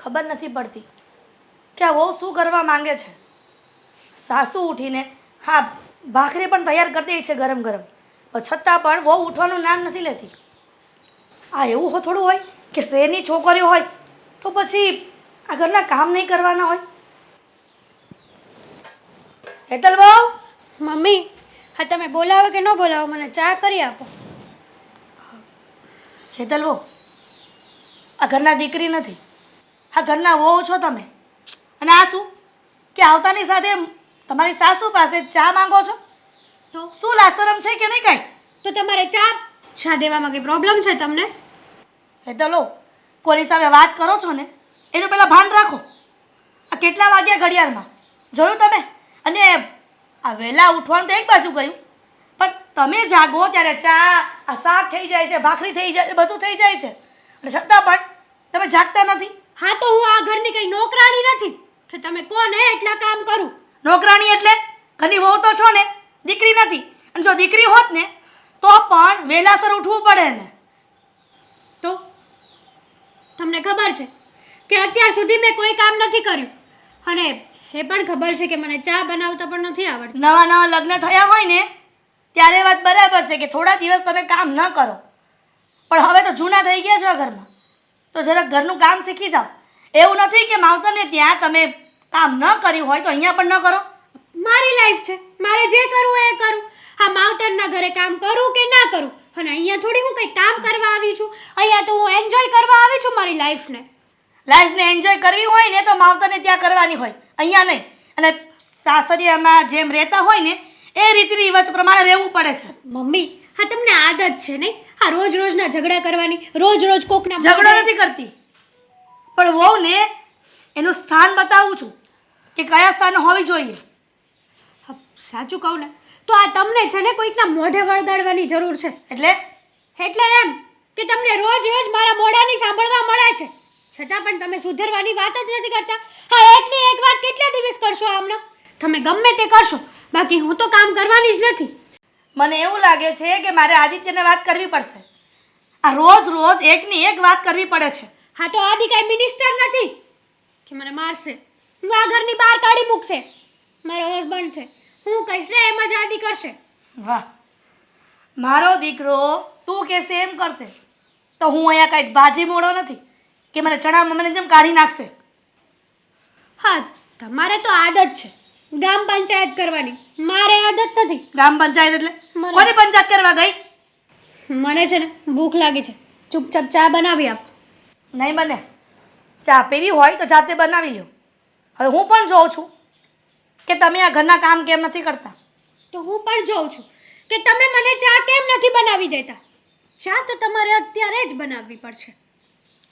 ખબર નથી પડતી કે આ વહુ શું કરવા માંગે છે. સાસુ ઉઠીને હા ભાખરી પણ તૈયાર કરી દે છે ગરમ ગરમ, પણ છતાં પણ વહુ ઉઠવાનું નામ નથી લેતી. આ એવું થોડું હોય કે શહેરની છોકરીઓ હોય તો પછી આ ઘરના કામ નહીં કરવાના હોય. હેતલ બહુ, મમ્મી, હા તમે બોલાવો કે ન બોલાવો, મને ચા કરી આપો. હેતલ બહુ, આ ઘરના દીકરી નથી, આ ઘરના વહુ છો તમે. અને આ શું કે આવતાની સાથે તમારી સાસુ પાસે ચા માંગો છો? તો શું લાશરમ છે કે નહીં કાંઈ? તો તમારે ચા દેવામાં કંઈ પ્રોબ્લેમ છે તમને? હેતલો, કોની સામે વાત કરો છો ને એનું પહેલાં ભાન રાખો. આ કેટલા વાગ્યા ઘડિયાળમાં જોયું તમે? અને આ વહેલા ઉઠવાનું તો એક બાજુ ગયું, પણ તમે જાગો ત્યારે ચા, આ શાક થઈ જાય છે, ભાખરી થઈ જાય છે, બધું થઈ જાય છે, અને છતાં પણ તમે જાગતા નથી. હા તો હું આ ઘરની કંઈ નોકરાણી નથી કે તમે કોને એટલા કામ કરું. નોકરાણી એટલે ઘરની વહુ તો છો ને, દીકરી નથી. અને જો દીકરી હોત ને તો પણ વહેલાસર ઉઠવું પડે ને. તો તમને ખબર છે કે અત્યાર સુધી મેં કોઈ કામ નથી કર્યું, અને એ પણ ખબર છે કે મને ચા બનાવતા પણ નથી આવડતું. નવા નવા લગ્ન થયા હોય ને ત્યારે વાત બરાબર છે કે થોડા દિવસ તમે કામ ન કરો, પણ હવે તો જૂના થઈ ગયા છો ઘરમાં, તો જરાક ઘરનું કામ શીખી જાઓ. એવું નથી કે માવતરને ત્યાં તમે કામ ન કર્યું હોય તો અહીંયા પણ ન કરો. મારી લાઈફ છે, મારે જે કરવું એ કરું. હા, માવતરના ઘરે કામ કરું કે ના કરું, અને અહીંયા થોડી હું કંઈ કામ કરવા આવી છું. અહીંયા તો હું એન્જોય કરવા આવી છું મારી લાઈફને. લાઈફને એન્જોય કરવી હોય ને તો માવતરને ત્યાં કરવાની હોય, અહીંયા નહીં. અને સાસરિયામાં જેમ રહેતા હોય ને એ રીતિ રિવાજ પ્રમાણે રહેવું પડે છે. મમ્મી, હા તમને આદત છે નહીં આ રોજ રોજના ઝઘડા કરવાની, રોજ રોજ કોકના ઝઘડો નથી કરતી, પણ વહુને એનું સ્થાન બતાવું છું કે કયા સ્થાન હોવી જોઈએ. હા, સાચું કહું ને તો આ તમને છે ને કોઈકના મોઢે વળગાડવાની જરૂર છે. એટલે એમ કે તમને રોજ રોજ મારા મોઢાની સાંભળવા મળે છે, છતાં પણ તમે સુધરવાની વાત જ નથી કરતા. હા, એકની એક વાત કેટલા દિવસ કરશો આમને? તમે ગમે તે કરશો, બાકી હું તો કામ કરવાની જ નથી. મને એવું લાગે છે કે મારે આદિત્યને વાત કરવી પડશે. આ રોજ રોજ એકની એક વાત કરવી પડે છે. હા તો આદિ કાંઈ મિનિસ્ટર નથી કે મને મારશે, આ ઘરની બહાર કાઢી મૂકશે. મારો હસબન્ડ છે, હું કહીશ ને એમ જ આદિ કરશે. વાહ, મારો દીકરો તું કહેશે એમ કરશે તો હું અહીંયા કાંઈ ભાજી મોડો નથી કે મને ચણા મમ્મીને જેમ કાઢી નાખશે. હા, તમારે તો આદત છે ગામ પંચાયત કરવાની, મારે આદત નથી. ગ્રામ પંચાયત એટલે કોની પંચાયત કરવા ગઈ? મને છે ને ભૂખ લાગી છે, ચૂપચાપ ચા બનાવી આપ. નહીં બને. ચા પીવી હોય તો જાતે બનાવી લો. હવે હું પણ જોઉં છું કે તમે આ ઘરના કામ કેમ નથી કરતા. તો હું પણ જોઉં છું કે તમે મને ચા કેમ નથી બનાવી દેતા. ચા તો તમારે અત્યારે જ બનાવવી પડશે.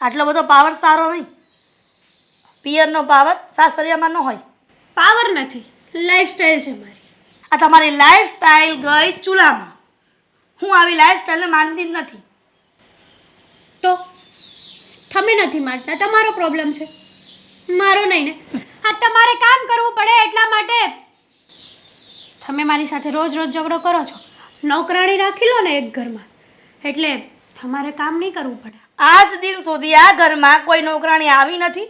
આટલો બધો પાવર સારો નહીં. પિયરનો પાવર સાસરિયામાં ન હોય. પાવર નથી, લાઈફસ્ટાઈલ છે મારી. આ તમારી લાઈફસ્ટાઈલ ગઈ ચૂલામાં. હું આવી લાઈફસ્ટાઈલને માનતી જ નથી. તો તમે નથી માનતા, તમારો પ્રોબ્લેમ છે, મારો નહીં ને. હા, તમારે કામ કરવું પડે એટલા માટે તમે મારી સાથે રોજ રોજ ઝઘડો કરો છો. નોકરાણી રાખી લો ને એક ઘરમાં, એટલે તમારે કામ નહીં કરવું પડે. આજ દિન સુધી આ ઘરમાં કોઈ નોકરાણી આવી નથી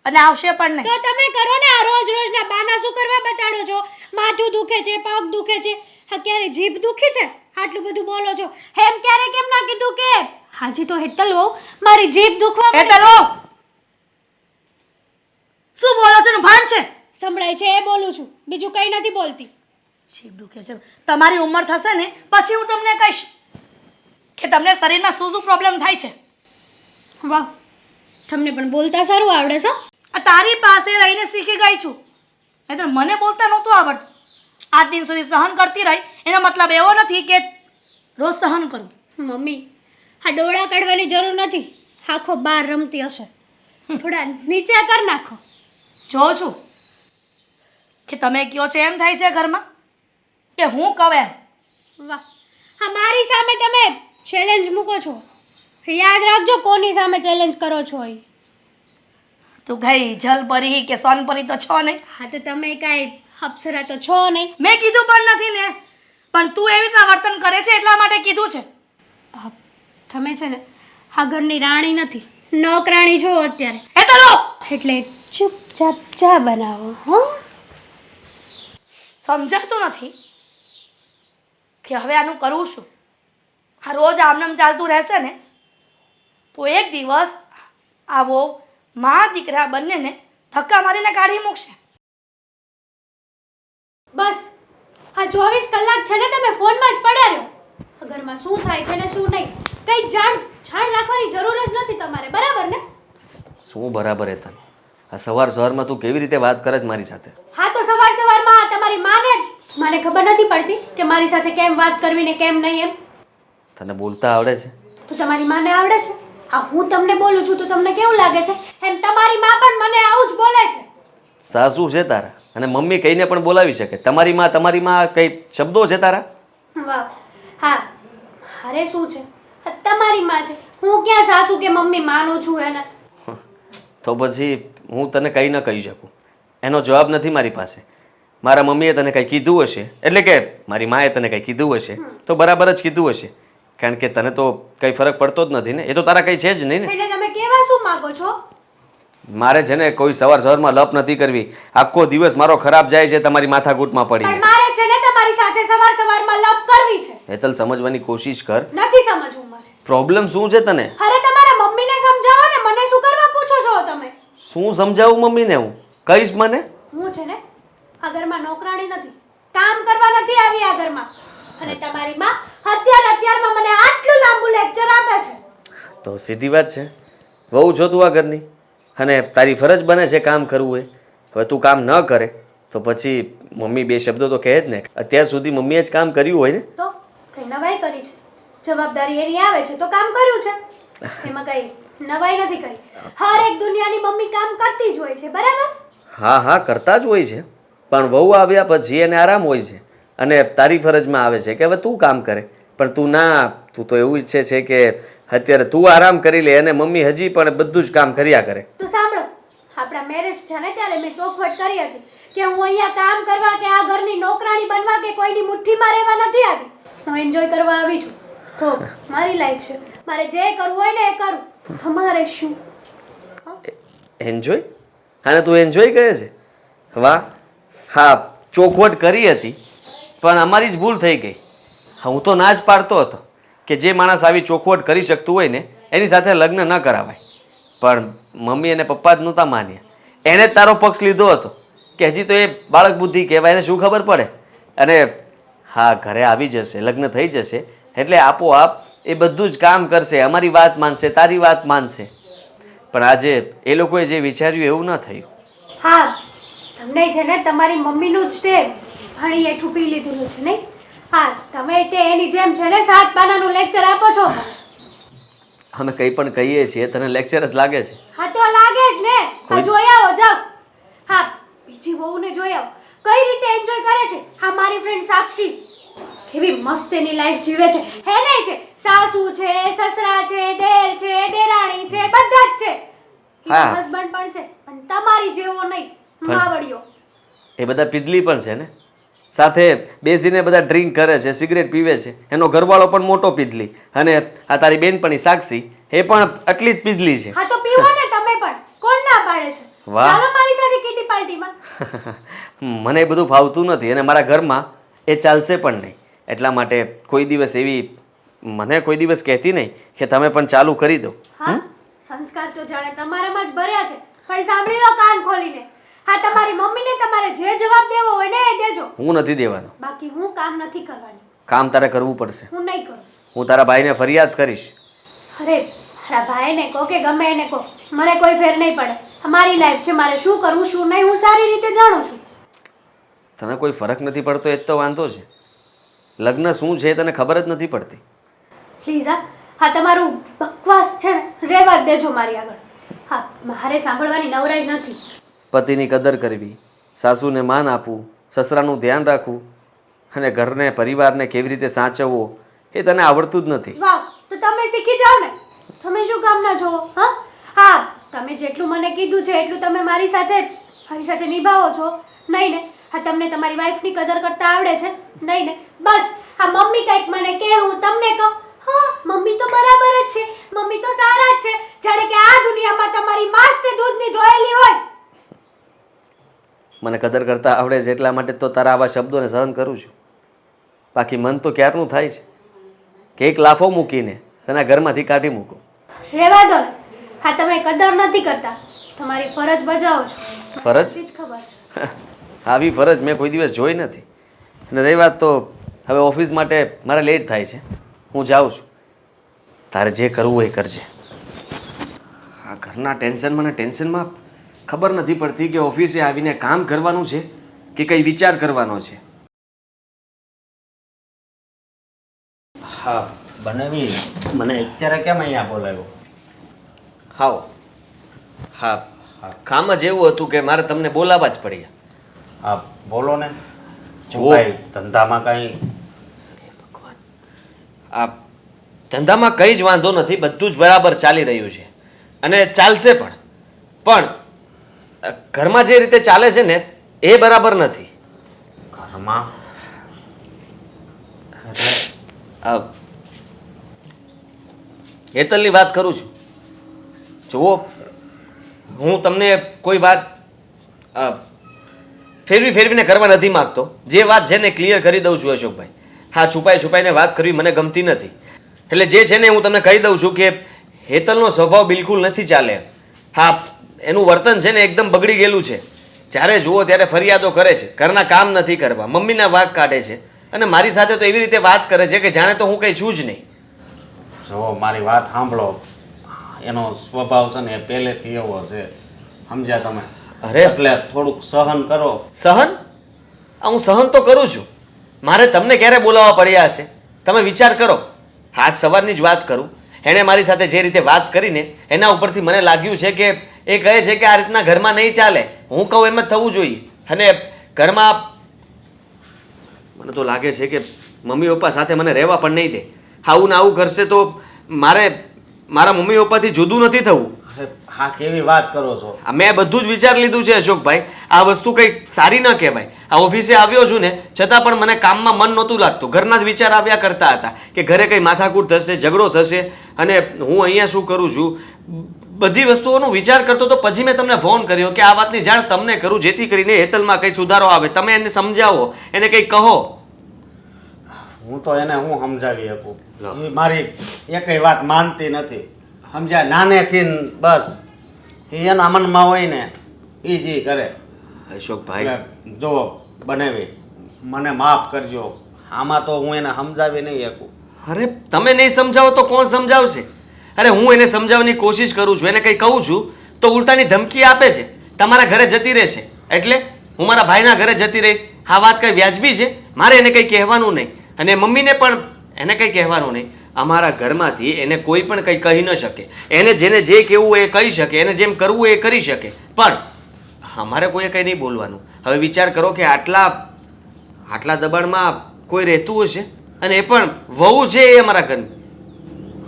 અને આવશે પણ નહીં. તો તમે કરો ને, આ રોજ રોજના બાના શું કરવા બતાડો છો? માથું દુખે છે, પગ દુખે છે, હા ક્યારે જીભ દુખી છે? આટલું બધું બોલો છો. એમ ક્યારે કેમ ના કીધું કે હાજી તો હેતલ વહુ મારી જીભ દુખવા માંડી? હેતલ વહુ, શું બોલો છો? ભાન છે? સંભળાય છે એ બોલું છું, બીજું કંઈ નથી બોલતી. જીભ દુખે છે. તમારી ઉંમર થશે ને પછી હું તમને કહીશ કે તમને શરીરમાં શું શું પ્રોબ્લેમ થાય છે. વાહ, તમને પણ બોલતા સારું આવડે છે. આ તારી પાસે રહીને શીખી ગઈ છું, નહીંતર મને બોલતા નહોતું આવડતું. આજ દિન સુધી સહન કરતી રહી એનો મતલબ એવો નથી કે રોજ સહન કરું. મમ્મી, આ ડોળા કાઢવાની જરૂર નથી, આખો બાર રમતી હશે, થોડા નીચે કર નાખો. જોઉં છું કે તમે કયો છો એમ થાય છે ઘરમાં કે હું કહું એમ. વાહ, હા મારી સામે તમે ચેલેન્જ મૂકો છો. યાદ રાખજો કોની સામે ચેલેન્જ કરો છો એ. તું ગઈ જલપરી કે સોનપરી તો છો નહીં. હા તો તમે કાંઈ અપ્સરા તો છો નહીં. મેં કીધું પણ નથી ને, પણ તું એવી રીતના વર્તન કરે છે એટલા માટે કીધું છે. તમે છે ને આ ઘરની રાણી નથી, નોકરાણી છો અત્યારે. એ તો લો. એટલે ચૂપચાપ ચા બનાવો હો. સમજાતું નથી કે હવે આનું કરવું શું. આ રોજ આમનામ ચાલતું રહેશે ને તો એક દિવસ આવો મા દીકરા બંનેને ધક્કા મારીને કાઢી મૂકશે. બસ આ 24 કલાક છે ને તમે ફોનમાં જ પડ્યા રહો. આ ઘરમાં શું થાય છે ને શું નહીં કઈ જાણ રાખવાની જરૂર જ નથી તમારે, બરાબર ને? શું બરાબર હે તને? આ સવારમાં તું કેવી રીતે વાત કરે છે મારી સાથે? હા તો સવારમાં તમારી મને ખબર નથી પડતી કે મારી સાથે કેમ વાત કરવી ને કેમ નહીં એમ. તને બોલતા આવડે છે? તો તમારી માને આવડે છે. આ હું તમને બોલું છું તો તમને કેવું લાગે છે? એમ તમારી માં પણ મને આવું જ બોલે છે. સાસુ છે તારા અને મમ્મી કહીને પણ બોલાવી શકે. તમારી માં કઈ શબ્દો છે તારા? વાહ. હા અરે શું છે, આ તમારી માં છે. હું ક્યાં સાસુ કે મમ્મી માનું છું એને. તો પછી હું તને કંઈ ન કહી શકું. એનો જવાબ નથી મારી પાસે. મારા મમ્મીએ તને કંઈ કીધું હશે, એટલે કે મારી માએ તને કંઈ કીધું હશે તો બરાબર જ કીધું હશે, કારણ કે તને તો કંઈ ફરક પડતો જ નથી ને. એ તો તારા કંઈ છે જ નહીં ને. એટલે તમે કેવા શું માંગો છો? મારે છે ને કોઈ સવારમાં લપ નથી કરવી. આખો દિવસ મારો ખરાબ જાય છે તમારી માથાકૂટમાં પણ પડીને. મારે છે ને તમારી સાથે સવારમાં લપ કરવી છે. હેતલ, સમજવાની કોશિશ કર. નથી સમજવું મારે. પ્રોબ્લેમ શું છે તને? અરે તમારા મમ્મીને સમજાવો ને, મને શું કરવા પૂછો છો તમે? શું સમજાવું મમ્મીને? હું કહીશ મને. હું છે ને આ ઘરમાં નોકરાણી નથી, કામ કરવા નથી આવી આ ઘરમાં. અને તમારી માં અત્યારમાં મને આટલું લાંબુ લેક્ચર આપે છે. તો સીધી વાત છે, વહુ છો તું આ ઘરની અને તારી ફરજ બને છે કામ કરવું હોય. હવે તું કામ ન કરે તો પછી મમ્મી બે શબ્દો તો કહે જ ને. અત્યાર સુધી મમ્મીએ જ કામ કર્યું હોય ને. તો કઈ નવાઈ કરી છે? જવાબદારી એની આવે છે તો કામ કર્યું છે, એમાં કઈ નવાઈ નથી કરી. હર એક દુનિયાની મમ્મી કામ કરતી જ હોય છે, બરાબર? હા કરતા જ હોય છે, પણ વહુ આવ્યા પછી એને આરામ હોય છે અને તારી ફરજમાં આવે છે કે હવે તું કામ કરે. પણ તું તો એવું ઈચ્છે છે કે અત્યારે તું આરામ કરી લે અને મમ્મી હજી પણ બધું જ કામ કર્યા કરે. તો સાંભળો, આપણા મેરેજ થયા ને ત્યારે મેં ચોખવટ કરી હતી કે હું અહીંયા કામ કરવા કે આ ઘરની નોકરાણી બનવા કે કોઈની મુઠ્ઠીમાં રહેવા નથી આવી. હું એન્જોય કરવા આવી છું. તો મારી લાઈફ છે, મારે જે કરવું હોય ને એ કરું. તમારે શું? એન્જોય? હા, તું એન્જોય કરે છે? વાહ. હા, ચોખવટ કરી હતી પણ અમારી જ ભૂલ થઈ ગઈ. હું તો ના જ પાડતો હતો કે જે માણસ આવી ચોખવટ કરી શકતું હોય ને એની સાથે લગ્ન ન કરાવાય. પણ મમ્મી અને પપ્પા જ નહોતા માન્યા. એણે જ તારો પક્ષ લીધો હતો કે હજી તો એ બાળક બુદ્ધિ કહેવાય, એને શું ખબર પડે. અને હા, ઘરે આવી જશે, લગ્ન થઈ જશે એટલે આપોઆપ એ બધું જ કામ કરશે, અમારી વાત માનશે, તારી વાત માનશે. પણ આજે એ લોકોએ જે વિચાર્યું એવું ન થયું. હા, તમને છે ને તમારી મમ્મીનું જ તે ભાણી હેઠું પી લીધું છે નહીં? હા, તમે તે એની જેમ છે ને 7 પાનાનું લેક્ચર આપો છો. અમે કંઈ પણ કહીએ છીએ તને લેક્ચર જ લાગે છે. હા તો લાગે જ ને. હા, જોઈ આવો જાવ. હા, બીજી વહુને જોઈ આવો કઈ રીતે એન્જોય કરે છે. હા, મારી ફ્રેન્ડ સાક્ષી કેવી મસ્ત એની લાઈફ જીવે છે. હે નહીં છે, સાસુ છે, સસરા છે, દેર છે, દેરાણી છે, બધા જ છે. હા. હસબન્ડ પણ છે, પણ તમારી જેવો નહીં, માવડિયો. એ બધા પીધલી પણ છે ને, સાથે બેસીને બધા ડ્રિંક કરે છે, સિગરેટ પીવે છે. એનો ઘરવાળો પણ મોટો પીધલી અને આ તારી બેનપણી સાક્ષી એ પણ આટલી જ પીધલી છે. હા તો પીવો ને તમે પણ, કોણ ના પાડે છે? વાહ. ચાલો મારી સાથે કીટી પાર્ટીમાં. મને એ બધું ફાવતું નથી અને મારા ઘરમાં એ ચાલશે પણ નહીં. એટલા માટે કોઈ દિવસ કહેતી નહીં કે તમે પણ ચાલુ કરી દો. હા, સંસ્કાર તો જાણે તમારામાં જ ભર્યા છે. પણ સાંભળી લો કાન ખોલીને. હા, તમારી મમ્મીને તમારે જે જવાબ દેવો હોય ને એ દેજો. હું નથી દેવાનો. બાકી હું કામ નથી કરવાની. કામ તારે કરવું પડશે. હું નહીં કરું. હું તારા ભાઈને ફરિયાદ કરીશ. અરે મારા ભાઈને કહો કે ગમે એને કહો, મને કોઈ ફેર નહીં પડે. અમારી લાઈફ છે, મારે શું કરવું શું નહીં હું સારી રીતે જાણું છું. તને કોઈ ફરક નથી પડતો એ જ તો વાંધો છે. લગ્ન શું છે તને ખબર જ નથી પડતી. પ્લીઝ હા તમારું બકવાસ છે ને રહેવા જ દેજો મારી આગળ. હા, મારે સાંભળવાની નવરાઈ નથી. પતિની કદર કરવી, સાસુને માન આપવું, સસરાનું ધ્યાન રાખવું અને ઘરને પરિવારને કેવી રીતે સાચવવો એ તને આવડતું જ નથી. વાહ, તો તમે શીખી જાઓ ને. તમે શું કામ ના જોવો? હા, તમે જેટલું મને કીધું છે એટલું તમે મારી સાથે નિભાવો છો નહીં ને? હા, તમને તમારી વાઈફની કદર કરતા આવડે છે નહીં ને? બસ આ મમ્મી કંઈક મને કે હું તમને કહું. હા, મમ્મી તો બરાબર જ છે, મમ્મી તો સારા જ છે, જાણે કે આ દુનિયામાં તમારી માં જ તે દૂધની ધોયેલી હોય. મને કદર કરતા આવડે છે એટલા માટે તો તારા આવા શબ્દોને સહન કરું છું. બાકી મન તો ક્યારનું થાય છે કે એક લાફો મૂકીને તને ઘરમાંથી કાઢી મૂકો. રહેવા દો ને. હા, તમે કદર નથી કરતા, તમારી ફરજ બજાવો છો. ફરજ? મને જ ખબર છે. આવી ફરજ મેં કોઈ દિવસ જોઈ નથી. અને રહી વાત તો હવે ઓફિસ માટે મારે લેટ થાય છે, હું જાઉં છું. તારે જે કરવું હોય એ કરજે. આ ઘરના ટેન્શનમાં ને ટેન્શનમાં ખબર નથી પડતી કે ઓફિસે આવીને કામ કરવાનું છે કે કંઈ વિચાર કરવાનો છે. હા બનાવી મને અત્યારે કેમ અહીંયા બોલાવ્યો? હાઓ હા, કામ જ એવું હતું કે મારે તમને બોલાવવા જ પડી. હા બોલો ને. જુઓ. શું કાંઈ ધંધામાં કાંઈ? ભગવાન, આ ધંધામાં કંઈ જ વાંધો નથી, બધું જ બરાબર ચાલી રહ્યું છે અને ચાલશે પણ. પણ ઘરમાં જે રીતે ચાલે છે ને એ બરાબર નથી. ઘરમાં એટલે હેતલની વાત કરું છું. જુઓ, હું તમને કોઈ વાત ફેરવીને કરવા નથી માગતો. જે વાત છે ને ક્લિયર કરી દઉં છું અશોકભાઈ. હા, છુપાઈને વાત કરવી મને ગમતી નથી. એટલે જે છે ને હું તમને કહી દઉં છું કે હેતલનો સ્વભાવ બિલકુલ નથી ચાલે. હા, એનું વર્તન છે ને એકદમ બગડી ગયેલું છે. જ્યારે જુઓ ત્યારે ફરિયાદો કરે છે, ઘરના કામ નથી કરવા, મમ્મીના વાંક કાઢે છે અને મારી સાથે તો એવી રીતે વાત કરે છે કે જાણે તો હું કંઈ છું જ નહીં. જો મારી વાત સાંભળો, એનો સ્વભાવ છે ને એ પહેલેથી એવો છે, સમજ્યા તમે? અરે એટલે થોડુંક સહન કરો. સહન? હું સહન તો કરું છું. મારે તમને ક્યારે બોલાવવા પડ્યા હશે? તમે વિચાર કરો. આજ સવારની જ વાત કરું, એણે મારી સાથે જે રીતે વાત કરીને એના ઉપરથી મને લાગ્યું છે કે એ કહે છે કે આ રીતના ઘરમાં નહીં ચાલે, હું કહું એમ જ થવું જોઈએ. અને ઘરમાં મને તો લાગે છે કે મમ્મી પપ્પા સાથે મને રહેવા પણ નહીં દે. આવું ને આવું કરશે તો મારે મારા મમ્મી પપ્પાથી જુદું નથી થવું. અરે હા, કેવી વાત કરો છો? મેં બધું જ વિચાર લીધું છે અશોકભાઈ. આ વસ્તુ કંઈ સારી ન કહેવાય. આ ઓફિસે આવ્યો છું ને છતાં પણ મને કામમાં મન નહોતું લાગતું. ઘરના જ વિચાર આવ્યા કરતા હતા કે ઘરે કંઈ માથાકૂટ થશે, ઝઘડો થશે અને હું અહીંયા શું કરું છું. બધી વસ્તુઓનો વિચાર કરતો તો પછી મેં તમને ફોન કર્યો કે આ વાતની જાણ તમને કરું, જેથી કરીને હેતલમાં કંઈ સુધારો આવે. તમે એને સમજાવો, એને કંઈ કહો. હું તો એને હું સમજાવી શકું? એ મારી એકય વાત માનતી નથી, સમજ્યા? નાનેથી ને બસ એ એના મનમાં હોય ને એ જ કરે. અશોકભાઈ, એટલે જો બનાવી મને માફ કરજો, આમાં તો હું એને સમજાવી નહીં શકું. અરે તમે નહીં સમજાવો તો કોણ સમજાવશે? અરે હું એને સમજાવવાની કોશિશ કરું છું, એને કંઈ કહું છું તો ઉલટાની ધમકી આપે છે, તમારા ઘરે જતી રહેશે. એટલે હું મારા ભાઈના ઘરે જતી રહીશ. આ વાત કંઈ વ્યાજબી છે? મારે એને કંઈ કહેવાનું નહીં અને મમ્મીને પણ એને કંઈ કહેવાનું નહીં. અમારા ઘરમાંથી એને કોઈ પણ કંઈ કહી ન શકે. એને જેને જે કહેવું એ કહી શકે, એને જેમ કરવું એ કરી શકે, પણ અમારે કોઈએ કંઈ નહીં બોલવાનું. હવે વિચાર કરો કે આટલા દબાણમાં કોઈ રહેતું હશે અને એ પણ વહુ છે એ અમારા ઘરની.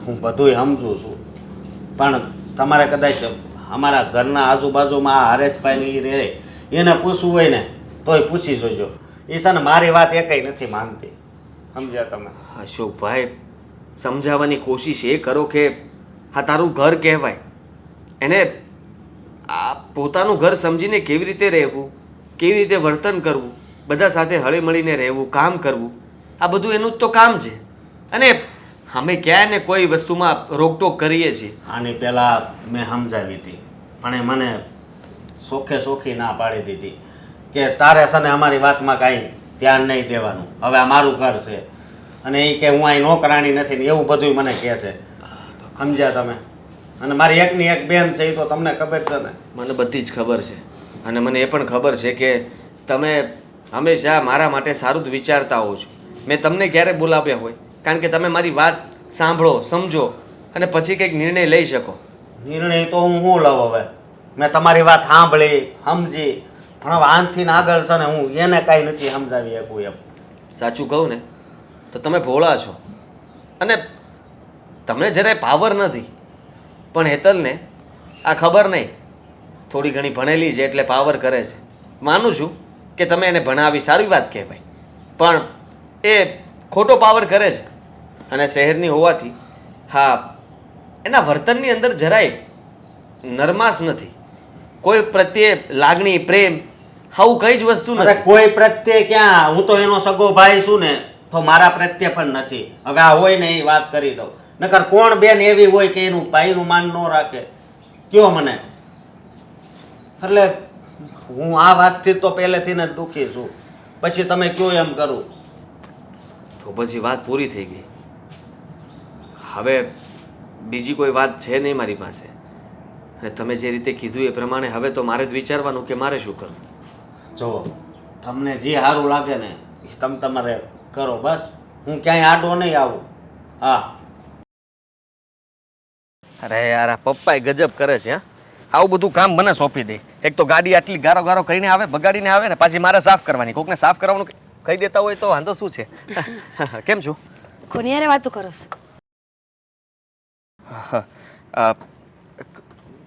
હું બધુંય સમજું છું, પણ તમારે કદાચ અમારા ઘરના આજુબાજુમાં આ હરેશભાઈ રહે એને પૂછવું હોય ને તોય પૂછી જોજો. એ છે ને મારી વાત એકય નથી માનતી, સમજ્યા તમે? અશોકભાઈ, સમજાવવાની કોશિશ એ કરો કે આ તારું ઘર કહેવાય. એને આ પોતાનું ઘર સમજીને કેવી રીતે રહેવું, કેવી રીતે વર્તન કરવું, બધા સાથે હળી મળીને રહેવું, કામ કરવું, આ બધું એનું જ તો કામ છે. અને અમે ક્યાં ને કોઈ વસ્તુમાં રોકટોક કરીએ છીએ. આની પહેલાં મેં સમજાવી હતી પણ એ મને સોખી ના પાડી દીધી કે તારે છે ને અમારી વાતમાં કાંઈ ધ્યાન નહીં દેવાનું, હવે આ મારું ઘર છે અને એ કે હું અહીં નોકરાણી નથી ને એવું બધું મને કહે છે, સમજ્યા તમે? અને મારી એકની એક બેન છે એ તો તમને ખબર છે ને? મને બધી જ ખબર છે અને મને એ પણ ખબર છે કે તમે હંમેશા મારા માટે સારું જ વિચારતા હો છો. મેં તમને ક્યારે બોલાવ્યા હોય? કારણ કે તમે મારી વાત સાંભળો, સમજો અને પછી કંઈક નિર્ણય લઈ શકો. નિર્ણય તો હું લઉં હવે? મેં તમારી વાત સાંભળી, સમજી, પણ હવે આનથી આગળ છે ને હું એને કાંઈ નથી સમજાવી શકું એમ. સાચું કહું ને તો તમે ભોળા છો અને તમને જરાય પાવર નથી. પણ હેતલને આ ખબર નહીં, થોડી ઘણી ભણેલી છે એટલે પાવર કરે છે. માનું છું કે તમે એને ભણાવી, સારી વાત કહેવાય, પણ એ ખોટો પાવર કરે છે અને શહેરની હોવાથી હા એના વર્તનની અંદર જરાય નરમાશ નથી, કોઈ પ્રત્યે લાગણી પ્રેમ આવું કઈ જ વસ્તુ અરે નથી. કોઈ પ્રત્યે ક્યાં, હું તો એનો સગો ભાઈ છું ને, તો મારા પ્રત્યે પણ નથી. હવે આ હોય ને એ વાત કરી દઉં, નકર કોણ બેન એવી હોય કે એનું ભાઈનું માન ન રાખે? કયો મને. એટલે હું આ વાતથી તો પહેલેથી જ દુઃખી છું, પછી તમે કયો એમ કરું. તો પછી વાત પૂરી થઈ ગઈ. હવે બીજી કોઈ વાત છે નહીં મારી પાસે. અને તમે જે રીતે કીધું એ પ્રમાણે હવે તો મારે જ વિચારવાનું કે મારે શું કરવું. જો તમને જે સારું લાગે ને એ તમારે કરો, બસ. હું ક્યાંય આડો નહીં આવું. હા. અરે યાર આ પપ્પાએ ગજબ કરે છે. હા આવું બધું કામ મને સોંપી દે. એક તો ગાડી આટલી ગારો ગારો કરીને આવે, બગાડીને આવે ને પાછી મારે સાફ કરવાની. કોકને સાફ કરવાનું કહી દેતા હોય તો વાંધો શું છે? કેમ છું? કોની યારે વાતો કરો છો?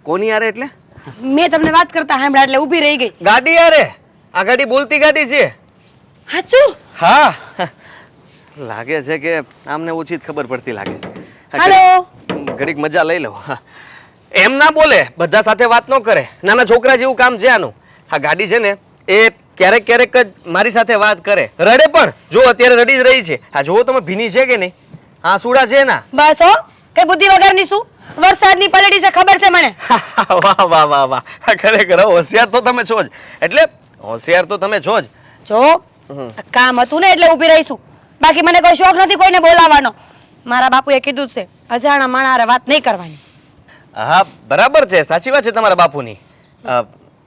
કોની યારે એટલે? મેં તમને વાત કરતા સાંભળ્યા એટલે ઊભી રહી ગઈ. ગાડી યારે. આ ગાડી બોલતી ગાડી છે. સાચું? હા લાગે છે કે આમને ઓછી જ ખબર પડતી લાગે છે. હાલો. ઘડીક મજા લઈ લો. એમ ના બોલે, બધા સાથે વાત ન કરે. નાના છોકરા જેવું કામ છે આનું. આ ગાડી છે ને એ ક્યારેક ક્યારેક જ મારી સાથે વાત કરે, રડે પણ. જો અત્યારે રડી જ રહી છે. આ જુઓ તમે ભીની છે કે નહીં? હા સુડા છે ના. બસ હો, કઈ બુદ્ધિ વગરની શું? વરસાદની પલડી છે ખબર છે મને. વાહ વાહ વાહ વાહ, ખરેખર હોશિયાર તો તમે છો જ. એટલે હોશિયાર તો તમે છો જ. જો કામ હતું ને એટલે ઊભી રહીશું, બાકી મને કોઈ શોખ નથી કોઈને બોલાવવાનો. મારા બાપુએ કીધું જ છે અજાણા માણા હારે વાત નહીં કરવાની. હા બરાબર છે, સાચી વાત છે તમારા બાપુની.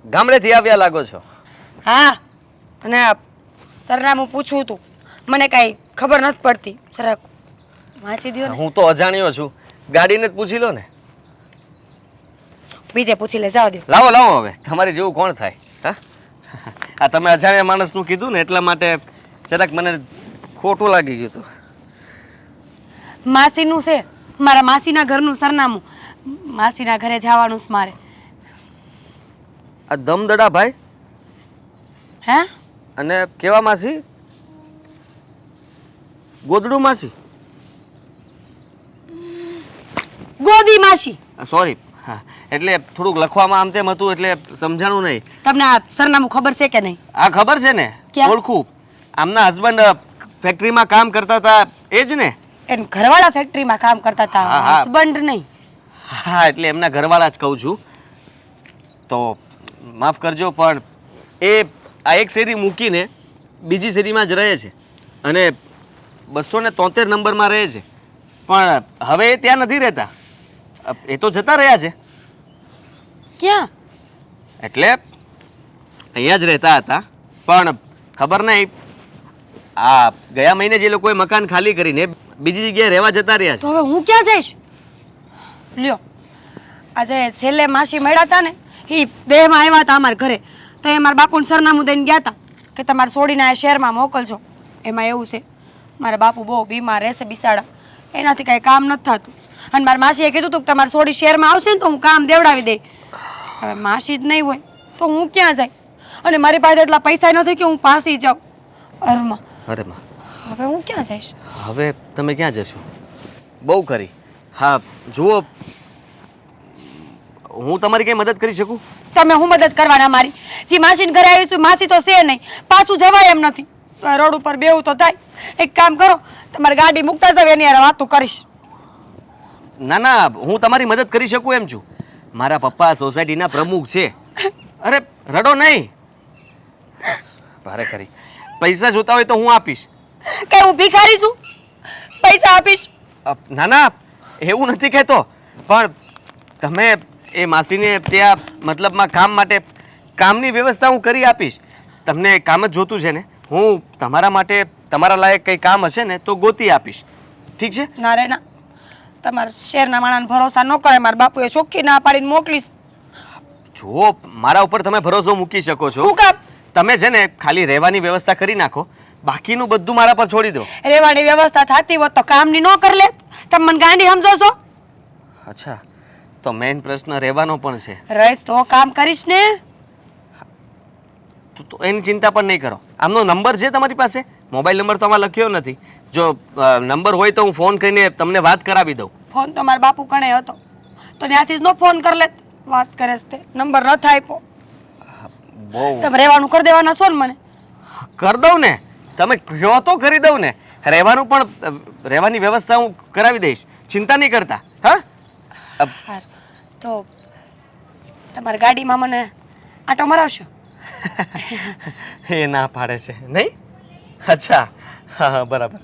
ગામડેથી આવ્યા લાગો છો. હા, અને સરનામું પૂછવું હતું, મને કાંઈ ખબર નથી પડતી, જરાક વાંચી દ્યો ને. હું તો અજાણ્યો છું, ગાડીને જ પૂછી લો ને. બીજે પૂછી લે, જાવ દો. લાવો લાવો, હવે તમારી જેવું કોણ થાય? હા આ તમે અજાણ્યા માણસનું કીધું ને એટલા માટે જરાક મને ખોટું લાગી ગયું હતું. માસીનું છે, મારા માસીના ઘરનું સરનામું. માસીના ઘરે જવાનું છે મારે. આ દમદડા ભાઈ હે? અને કેવા માસી? ગોદડું માસી? ગોદી માસી. સોરી, હા એટલે થોડુંક લખવામાં આમ તેમ હતું એટલે સમજાણું નહીં. તમને આ સરનામું ખબર છે કે નહીં? આ ખબર છે ને, ક્યાં? ઓળખું. આમના હસબન્ડ ફેક્ટરીમાં કામ કરતા હતા એ જ ને? એમ ઘરવાળા ફેક્ટરીમાં કામ કરતા હતા, હા, હા. હસબન્ડ નહીં. હા એટલે એમના ઘરવાળા જ કહું છું. તો માફ કરજો પણ એ આ એક શેરી મૂકીને બીજી શેરીમાં જ રહે છે અને 273 નંબરમાં રહે છે. પણ હવે એ ત્યાં નથી રહેતા, એ તો જતા રહ્યા છે. ક્યાં? એટલે અહીંયા જ રહેતા હતા પણ ખબર નહીં આ ગયા મહિને જે લોકોએ મકાન ખાલી કરીને બીજી જગ્યાએ રહેવા જતા રહ્યા છે. તો હવે હું ક્યાં જઈશ? લ્યો, આજે છેલ્લે માસી મળ્યા હતા ને, એ દેહમાં આવ્યા હતા અમારા ઘરે, તો એ મારા બાપુને સરનામું દઈને ગયા હતા કે તમારે છોડીને આ શહેરમાં મોકલજો. એમાં એવું છે મારા બાપુ બહુ બીમાર રહેશે બિસાડા, એનાથી કાંઈ કામ નથી થતું. અને મારા માસીએ કીધું હતું કે તમારે છોડી શહેરમાં આવશે ને તો હું કામ દેવડાવી દઈ. હવે માસી જ નહીં હોય તો હું ક્યાં જાય? અને મારી પાસે એટલા પૈસા નથી કે હું પાસી જાઉં. અરમાં અરે માં, હવે હું ક્યાં જઈશ? હવે તમે ક્યાં જશો? બહુ કરી. હા જુઓ, હું તમારી કઈ મદદ કરી શકું? તમે હું મદદ કરવાના મારી? જે માસીને ઘરે આવીશું, માસી તો છે નહીં, પાછું જવાય એમ નથી. રોડ ઉપર બેવું તો થાય. એક કામ કરો, તમારી ગાડી મૂકતા જાવ, એની હારે વાતો કરીશ. ના ના, હું તમારી મદદ કરી શકું એમ છું. મારા પપ્પા સોસાયટીના પ્રમુખ છે. અરે રડો નહીં, ભારે કરી. પૈસા જોતા હોય તો હું આપીશ. કઈ હું ભિખારી છું? પૈસા આપીશ? ના ના, એવું નથી કહેતો, પણ તમે એ માસીને ત્યાં મતલબમાં કામ માટે કામની વ્યવસ્થા હું કરી આપીશ. તમને કામ જ જોતું છે ને, હું તમારા માટે તમારા લાયક કંઈ કામ હશે ને તો ગોતી આપીશ. ઠીક છે? ના રે ના, તમારા શહેરના માણસને ભરોસા ન કરે. મારા બાપુએ ચોખ્ખી ના પાડીને મોકલીશ. જુઓ, મારા ઉપર તમે ભરોસો મૂકી શકો છો. હું કામ? તમે છે ને ખાલી રહેવાની વ્યવસ્થા કરી નાખો, બાકીનું બધું મારા પર છોડી દો. રહેવાની વ્યવસ્થા થતી હોત તો કામની ન કરી લે. તમે મને ગાંડી સમજો છો? અચ્છા, તો મેઇન પ્રશ્ન રહેવાનો પણ છે. રહીશ તો કામ કરીશ ને. તો એની ચિંતા પણ નહીં કરો. આમનો નંબર છે તમારી પાસે? મોબાઈલ નંબર તો આમાં લખ્યો નથી, જો નંબર હોય તો હું ફોન કરીને તમને વાત કરાવી દઉં. ફોન તો મારા બાપુ કણે હતો તો ત્યાંથી જ નો ફોન કરી લેત. વાત કરે છે તે નંબર ન થાય આપ્યો. બહુ તમે રહેવાનું કરી દેવાના છો ને મને? કરી દઉં ને, તમે કહો તો કરી દઉં ને. રહેવાનું પણ રહેવાની વ્યવસ્થા હું કરાવી દઈશ, ચિંતા નહીં કરતા. હા હારું. તો તમારી ગાડીમાં મને આટો મરાવશો? એ ના પાડે છે નહીં? અચ્છા, હા હા બરાબર.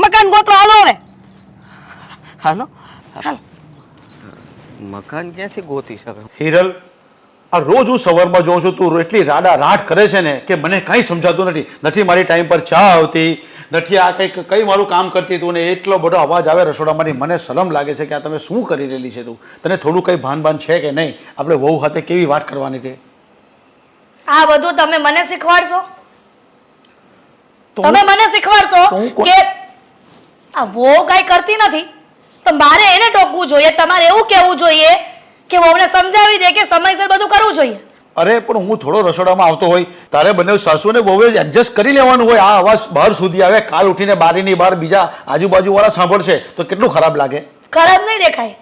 મકાન ગોતવા હાલો હવે. હાલો. હાલો. મકાન ક્યાંથી ગોતી શકે? હિરલ, આ રોજ હું સવારમાં જોઉં છું તું એટલી રાડા રાટ કરે છે ને કે મને કાંઈ સમજાતું નથી. નથી મારી ટાઈમ પર ચા આવતી, નથી આ કઈ મારું કામ કરતી તું, ને એટલો બધો અવાજ આવે રસોડામાંથી. મને શરમ લાગે છે કે આ તમે શું કરી રહેલી છે તું. તને થોડું કંઈ ભાન છે કે નહીં? આપણે વહુ સાથે કેવી વાત કરવાની છે? આ બધું તમે મને શીખવાડશો? તો તમે મને શીખવાડશો હું કોણ? કે આ વો કાંઈ કરતી નથી તો મારે એને ટોકવું જોઈએ? તમારે એવું કહેવું જોઈએ કે વહુને સમજાવી દે કે સમયસર બધું કરવું જોઈએ? અરે પણ હું થોડો રસોડામાં આવતો હોય, તારે બંને સાસુને વહુએ એડજસ્ટ કરી લેવાનું હોય. આ અવાજ બહાર સુધી આવે, કાલ ઉઠીને બારીની બહાર બીજા આજુબાજુવાળા સાંભળશે તો કેટલું ખરાબ લાગે. ખરાબ નહીં દેખાય,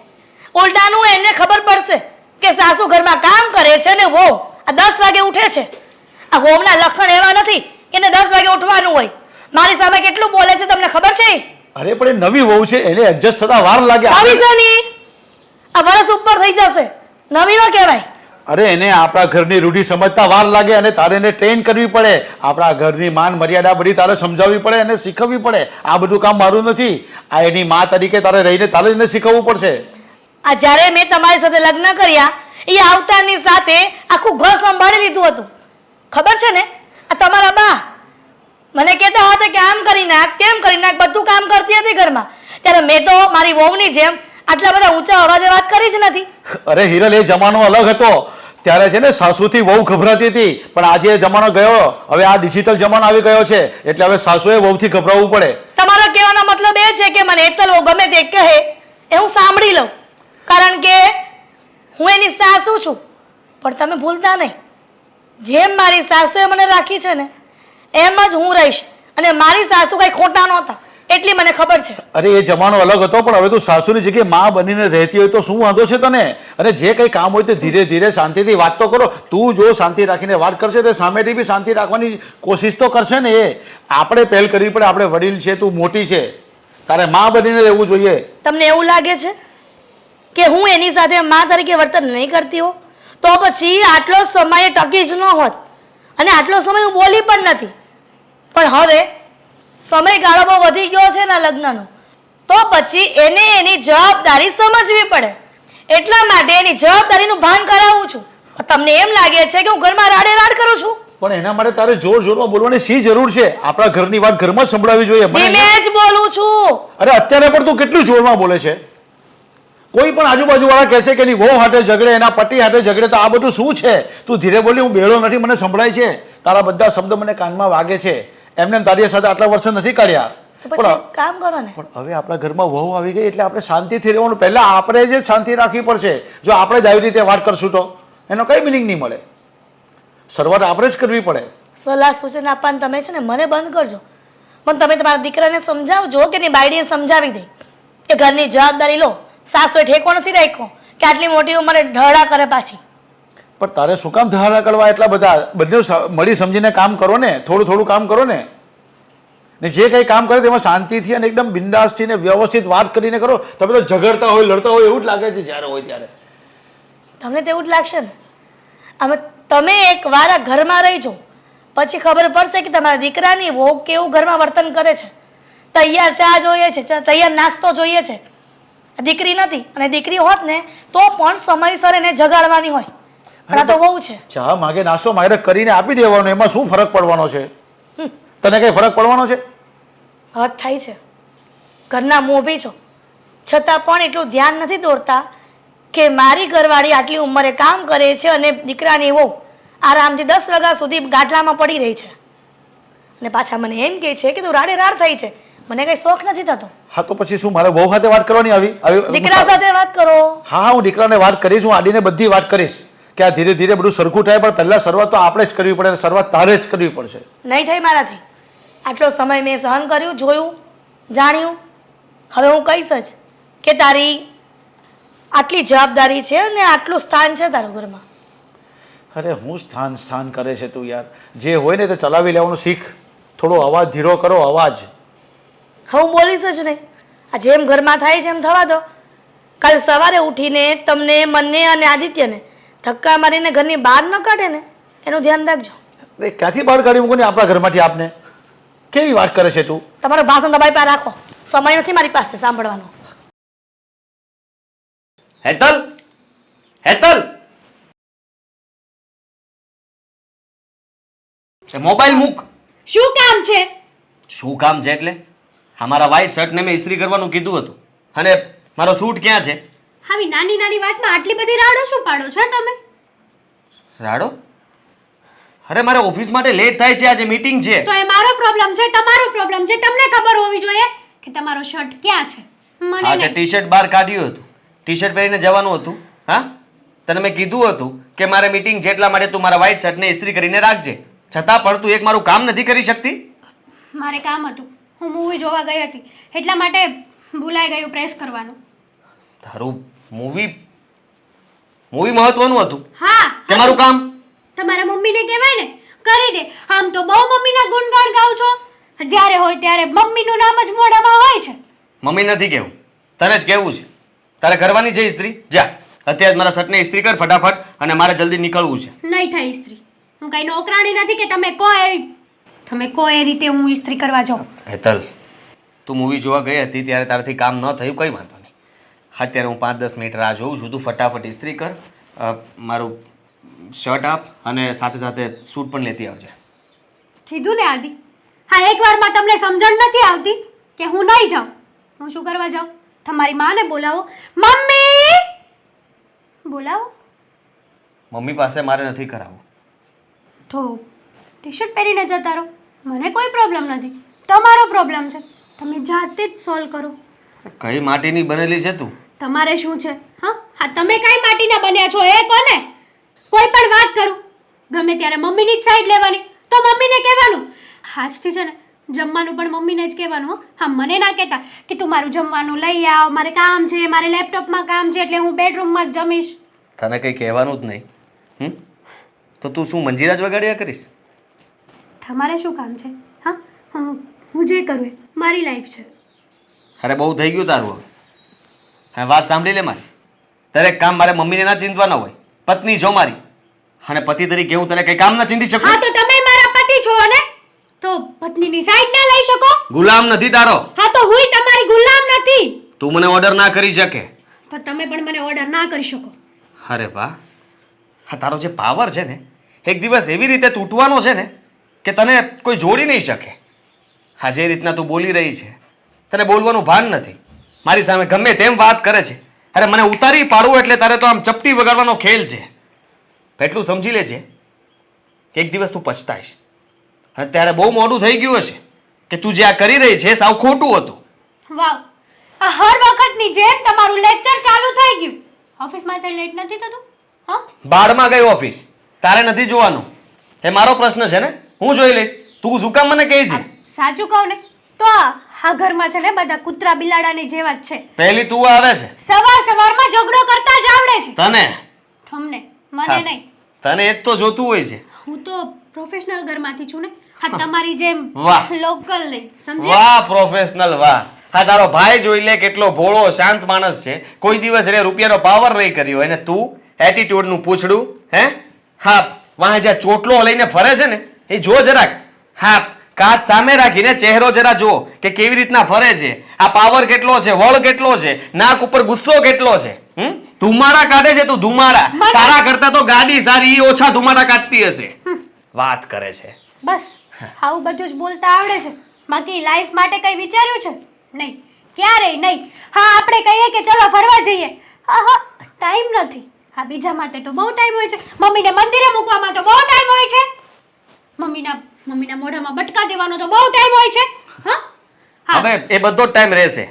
ઉલટાનું એમને ખબર પડશે કે સાસુ ઘરમાં કામ કરે છે ને વહુ આ 10 વાગે ઉઠે છે. આ વહુના લક્ષણ એવા નથી કે એને 10 વાગે ઉઠવાનું હોય. મારી સામે કેટલું બોલે છે તમને ખબર છે? અરે પણ એ નવી વહુ છે, એને એડજસ્ટ થતા વાર લાગે. ભવિષ્યની આ વર્ષ ઉપર થઈ જશે, નવી ન કહેવાય. અરે એને આપણા ઘરની રૂઢી સમજતા વાર લાગે અને તારે એને ટ્રેન કરવી પડે. આપણા ઘરની માન મર્યાદા બધી તારે સમજાવવી પડે અને શીખવવી પડે. આ બધું કામ મારું નથી. આ એની મા તરીકે તારે રહીને તારે એને શીખવવું પડશે. આ જ્યારે મેં તમારી સાથે લગ્ન કર્યા એ આવતાની સાથે આખું ઘર સંભાળી લીધું હતું. ખબર છે ને? આ તમારા બા મને કહેતા હતા કે આમ કરી નાખ, તેમ કરી નાખ, બધું કામ કરતી હતી ઘરમાં. ત્યારે મેં તો મારી વહુની જેમ આટલા બધા ઊંચા અવાજે વાત કરી જ નથી. અરે હિરલ, એ જમાનો અલગ હતો. ત્યારે છે ને સાસુથી વહુ ગભરાતી હતી, પણ આજે એ જમાનો ગયો. હવે આ ડિજિટલ જમાનો આવી ગયો છે એટલે હવે સાસુએ વહુથી ગભરાવવું પડે. તમારો કહેવાનો મતલબ એ છે કે મને હેતલ વહુ ગમે તે કહે એ હું સાંભળી લઉં, કારણ કે હું એની સાસુ છું. પણ તમે ભૂલતા નહીં, જેમ મારી સાસુએ મને રાખી છે ને એમ જ હું રહીશ. અને મારી સાસુ કઈ ખોટા નહોતા એટલી મને ખબર છે. અરે એ જમાનો અલગ હતો, પણ હવે તું સાસુની જગ્યાએ માં બનીને રહેતી હોય તો શું વાંધો છે તને? અને જે કંઈ કામ હોય તે ધીરે ધીરે શાંતિથી વાત તો કરો. તું જો શાંતિ રાખીને વાત કરશે તો સામેથી બી શાંતિ રાખવાની કોશિશ તો કરશે ને. એ આપણે પહેલ કરવી પડે. આપણે વડીલ છે, તું મોટી છે, તારે માં બનીને રહેવું જોઈએ. તમને એવું લાગે છે કે હું એની સાથે માં તરીકે વર્તન નહીં કરતી હો તો પછી આટલો સમય ટકી જ ન હોત અને આટલો સમય હું બોલી પણ નથી. પણ હવે સમયગાળો બહુ વધી ગયો છે ને લગ્નનો, તો પછી એને એની જવાબદારી સમજવી પડે. એટલા માટે એની જવાબદારીનું ભાન કરાવું છું. તમને એમ લાગે છે કે હું ઘરમાં રાડે રાડ કરું છું? પણ એના માટે તારે જોર જોરમાં બોલવાની શી જરૂર છે? આપણા ઘરની વાત ઘરમાં જ સંભળાવી જોઈએ. ધીમે જ બોલું છું. અરે અત્યારે પણ તું કેટલું જોરમાં બોલે છે? કોઈ પણ આજુબાજુ વાળા કહેશે કે એની વહુ હાથે ઝઘડે, એના પતિ હાથે ઝઘડે, તો આ બધું શું છે? તું ધીરે બોલી. હું બેડો નથી, મને સંભળાય છે. તારા બધા શબ્દ મને કાનમાં વાગે છે. એમને તારી સાથે આટલા વર્ષો નથી કાઢ્યા. તો પછી કામ કરો ને. પણ હવે આપણા ઘરમાં વહુ આવી ગઈ એટલે આપણે શાંતિથી રહેવાનું. પહેલા આપણે જ શાંતિ રાખવી પડશે. જો આપણે જ આવી રીતે વાત કરશું તો એનો કઈ મિનિંગ નહીં મળે. શરૂઆત આપણે જ કરવી પડે. સલાહ સૂચન આપવાનું તમે છે ને મને બંધ કરજો. પણ તમે તમારા દીકરાને સમજાવજો કે એની બાયડીને સમજાવી દે કે ઘરની જવાબદારી લો. સાસુએ ઠેકો નથી રાખ્યો કે આટલી મોટી ઉંમરે ઢળા કરે પાછી. પણ તારે શું કામ ધહાડા કરવા એટલા બધા? બંને મળી સમજીને કામ કરો ને, થોડું થોડું કામ કરો ને. ને જે કંઈ કામ કરે તેમાં શાંતિથી અને એકદમ બિંદાસથી ને વ્યવસ્થિત વાત કરીને કરો. તમે તો ઝઘડતા હોય, લડતા હોય એવું જ લાગે છે જ્યારે હોય ત્યારે. તમને તેવું જ લાગશે ને. અમે તમે એક વાર આ ઘરમાં રહીજો પછી ખબર પડશે કે તમારા દીકરાની વહુ કેવું ઘરમાં વર્તન કરે છે. તૈયાર ચા જોઈએ છે, તૈયાર નાસ્તો જોઈએ છે. દીકરી નથી, અને દીકરી હોત ને તો પણ સમયસર એને જગાડવાની હોય. પણ આ તો વહુ છે. ચા માગે, નાસ્તો માગે કરીને આપી દેવાનો. એમાં શું ફરક પડવાનો છે? તને કઈ ફરક પડવાનો છે? હદ થાય છે. ઘરના મોભી છો છતાં પણ એટલું ધ્યાન નથી દોરતા કે મારી ઘરવાળી આટલી ઉંમરે કામ કરે છે અને દીકરાની વહુ આરામથી 10 વાગ્યા સુધી ગાટલામાં પડી રહી છે. અને પાછા મને એમ કહે છે કે તું રાડે રાડ થઈ છે. મને કઈ શોખ નથી થતો. હા તો પછી શું મારે વહુ સાથે વાત કરવાની આવી? દીકરા સાથે વાત કરો. હા, હું દીકરાને વાત કરીશ. હું આડીને બધી વાત કરીશ કે આ ધીરે ધીરે બધું સરખું થાય. પણ પહેલા શરૂઆત તો આપણે જ કરવી પડે. શરૂઆત તારે જ કરવી પડશે. નહીં થાય મારાથી. આટલો સમય મેં સહન કર્યું, જોયું, જાણ્યું. હવે હું કહીશ જ કે તારી આટલી જવાબદારી છે અને આટલું સ્થાન છે તારું ઘરમાં. અરે હું સ્થાન કરે છે તું યાર. જે હોય ને તે ચલાવી લેવાનું શીખ. થોડો અવાજ ધીરો કરો, અવાજ. હવે હું બોલીશ જ નહીં. આ જેમ ઘરમાં થાય છે એમ થવા દો. કાલ સવારે ઉઠીને તમને, મને અને આદિત્યને ધક્કા મારીને ઘરની બહાર ન કાઢે ને એનું ધ્યાન રાખજો. અરે ક્યાંથી બહાર કાઢી મૂકો ને આપણા ઘરમાંથી આપને? કેવી વાત કરે છે તું? તમારું ભાષણ દબાઈ પાસે રાખો. સમય નથી મારી પાસે સાંભળવાનો. હેતલ, હેતલ, એ મોબાઈલ મૂક. શું કામ છે? શું કામ છે એટલે? અમારા વ્હાઈટ શર્ટને મેં ઇસ્ત્રી કરવાનું કીધું હતું અને મારો સૂટ ક્યાં છે? આવી નાની નાની વાતમાં આટલી બધી રાડો શું પાડો છો તમે? રાડો? અરે મારે ઓફિસ માટે લેટ થાય છે, આજે મીટિંગ છે. તો એ મારો પ્રોબ્લેમ છે, તમારો પ્રોબ્લેમ છે. તમને ખબર હોવી જોઈએ કે તમારો શર્ટ ક્યાં છે. મને હા, તે નહીં. ટી-શર્ટ બહાર કાઢ્યું હતું. ટી-શર્ટ પહેરીને જવાનું હતું. હા, તને મેં કીધું હતું કે મારે મીટિંગ છે એટલા માટે તું મારા વ્હાઈટ શર્ટને ઇસ્ત્રી કરીને રાખજે. છતાં પણ તું એક મારું કામ નથી કરી શકતી? મારે કામ હતું, હું મૂવી જોવા ગઈ હતી એટલા માટે ભૂલાઈ ગયું પ્રેસ કરવાનું. તારું મૂવી મહત્વનું હતું હા, કે મારું કામ? તમારા મમ્મીને કહેવાય ને, કરી દે. આમ તો બહુ મમ્મીના ગુણગાન ગાવ છો. જ્યારે હોય ત્યારે મમ્મીનું નામ જ મોઢામાં હોય છે. મમ્મી નથી કહેવું, તને જ કહેવું છે. તારે કરવાની છે ઇસ્ત્રી? જા અત્યારે મારા શર્ટને ઇસ્ત્રી કર ફટાફટ, અને મારે જલ્દી નીકળવું છે. નહીં થાય ઇસ્ત્રી. હું કઈ નોકરાણી નથી કે તમે કહો એ રીતે હું ઇસ્ત્રી કરવા જાઉં. હેતલ, તું મૂવી જોવા ગઈ હતી ત્યારે તારાથી કામ ન થયું, કંઈ વાંધો નહીં. અત્યારે હું 5-10 મિનિટ રાહ જોઉં છું. તું ફટાફટ ઇસ્ત્રી કર, મારું શર્ટ આપ અને સાથે સાથે સૂટ પણ લેતી આવજે. કીધું ને આદિ, હા એકવારમાં તમને સમજણ નથી આવતી કે હું નહીં જાઉં. હું શું કરવા જાઉં? તમારી માને બોલાવો. મમ્મી બોલાવો. મમ્મી પાસે મારે નથી કરાવવું. તો ટી શર્ટ પહેરીને જતા રહો, મને કોઈ પ્રોબ્લેમ નથી. તમારો પ્રોબ્લેમ છે, તમે જાતે જ સોલ્વ કરો. કઈ માટીની બનેલી છે તું? તમારે શું છે? હા, તમે કઈ માટીના બન્યા છો એ કોને? કોઈ પણ વાત કરું ગમે ત્યારે મમ્મીની જ સાઈડ લેવાની. તો મમ્મીને કહેવાનું આજથી છે ને જમવાનું પણ મમ્મીને જ કહેવાનું. હો, હા, મને ના કહેતા કે તું મારું જમવાનું લઈ આવ, મારે કામ છે, મારે લેપટોપમાં કામ છે એટલે હું બેડરૂમમાં જ જમીશ. તને કંઈ કહેવાનું જ નહીં. તો તું શું મંજીરા જ વગાડ્યા કરીશ? તમારે શું કામ છે? હા, હું જે કરું એ મારી લાઈફ છે. અરે બહુ થઈ ગયું તારું હવે. હા, વાત સાંભળી લે મારી. દરેક કામ મારે મમ્મીને ના ચિંતવાના હોય. પત્ની છો મારી, અને પતિ તરીકે હું તને કઈ કામ ના ચિંતી શકું? હા, તો તમે મારા પતિ છો ને, તો પત્નીની સાઈડ ના લઈ શકો? ગુલામ નથી તારો. હા, તો હુંય તમારી ગુલામ નથી. તું મને ઓર્ડર ના કરી શકે. તો તમે પણ મને ઓર્ડર ના કરી શકો. અરે વાહ, હા, તારો જે પાવર છે ને એક દિવસ એવી રીતે તૂટવાનો છે ને કે તને કોઈ જોડી નહીં શકે. હા, જે રીતના તું બોલી રહી છે, તને બોલવાનું ભાન નથી. મારી સામે ગમે તેમ વાત કરે છે. અરે મને ઉતારી પાડવું એટલે તારે તો આમ ચપટી વગાડવાનો ખેલ છે. એટલું સમજી લેજે કે એક દિવસ તું પછતાઈશ. અને ત્યારે બહુ મોડું થઈ ગયું હશે કે તું જે આ કરી રહી છે સાવ ખોટું હતું. વાવ, આ હર વખતની જેમ તમારું લેક્ચર ચાલુ થઈ ગયું. ઓફિસમાં તે લેટ નથી થતું? હા, બાળમાં ગઈ ઓફિસ, તારે નથી જોવાનું. એ મારો પ્રશ્ન છે ને, હું જોઈ લઈશ. તું શું કામ મને કહે છે? સાચું કહું ને તો આ ઘરમાં છે ને બધા કૂતરા બિલાડાની જેવા જ છે. પહેલી તું આવે છે. સવારમાં ઝઘડો કરતા જ આવડે છે તને? તમને, મને નહીં. તને એ જ તો જોતું હોય છે. હું તો પ્રોફેશનલ ઘરમાંથી છું ને. હા, તમારી જેમ વાહ. લોકલ નહીં, સમજે? વાહ પ્રોફેશનલ, વાહ. હા, તારો ભાઈ જોઈ લે કેટલો ભોળો શાંત માણસ છે. કોઈ દિવસ એને રૂપિયાનો પાવર નહીં કર્યો, અને તું એટીટ્યુડ નું પૂછડું. હે? હા, વાહ, જ્યાં ચોટલો લઈને ફરે છે ને એ જો જરાક. હા, કાચ સામે રાખીને ચહેરો જરા જો કે કેવી રીતના ફરે છે. આ પાવર કેટલો છે, વળ કેટલો છે, નાક ઉપર ગુસ્સો કેટલો છે. ધુમાડા કાઢે છે તું, ધુમાડા. તારા કરતા તો ગાડી સારી, એ ઓછા ધુમાડા કાઢતી હશે. વાત કરે છે. બસ આવું બધું જ બોલતા આવડે છે, બાકી લાઈફ માટે કઈ વિચાર્યું છે નહીં, ક્યારેય નહીં. હા, આપણે કહીએ કે ચલો ફરવા જઈએ, હા, ટાઈમ નથી. હા, બીજા માટે તો બહુ ટાઈમ હોય છે. મમ્મીને મંદિરે મૂકવામાં તો બહુ ટાઈમ હોય છે. મમ્મીના મોઢામાં બટકા દેવાનો તો બહુ ટાઈમ હોય છે. હા, હવે એ બધો ટાઈમ રહેશે.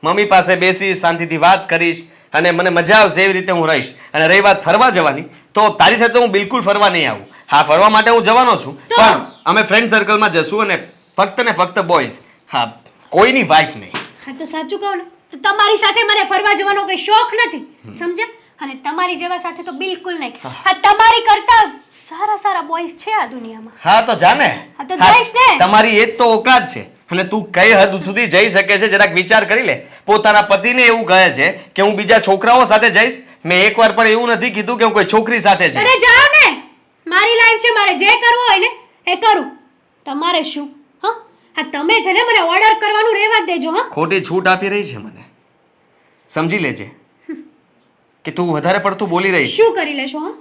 મમ્મી પાસે બેસીશ, શાંતિથી વાત કરીશ, અને મને મજા આવશે એવી રીતે હું રહીશ. અને રહી વાત ફરવા જવાની, તો તારી સાથે હું બિલકુલ ફરવા નહીં આવું. હા, ફરવા માટે હું જવાનો છું, પણ અમે ફ્રેન્ડ સર્કલમાં જશું અને ફક્ત ને ફક્ત બોયઝ. હા, કોઈની વાઈફ નહીં. હા તો સાચું કહું ને તો તમારી સાથે મને ફરવા જવાનો કોઈ શોખ નથી સમજ્યા અને તમારી જેવા સાથે તો બિલકુલ નહીં આ તમારી કરતા સારા બોયઝ છે આ દુનિયામાં હા તો જાને. હા તો જઈશ ને. તમારી એ જ તો ઓકાત છે. અને તું કઈ હદ સુધી જઈ શકે છે જરાક વિચાર કરી લે. પોતાના પતિને એવું કહે છે કે હું બીજા છોકરાઓ સાથે જઈશ. મેં એકવાર પણ એવું નથી કીધું કે હું કોઈ છોકરી સાથે જઈશ. અરે જાઓ ને મારી લાઈફ છે મારે જે કરવું હોય ને એ કરું તમારે શું હા હા તમે છે ને મને ઓર્ડર કરવાનું રહેવા જ દેજો હા ખોટી છૂટ આપી રહી છે મને. સમજી લેજે કે તું વધારે પડતું બોલી રહી છે. શું કરી લેશો હા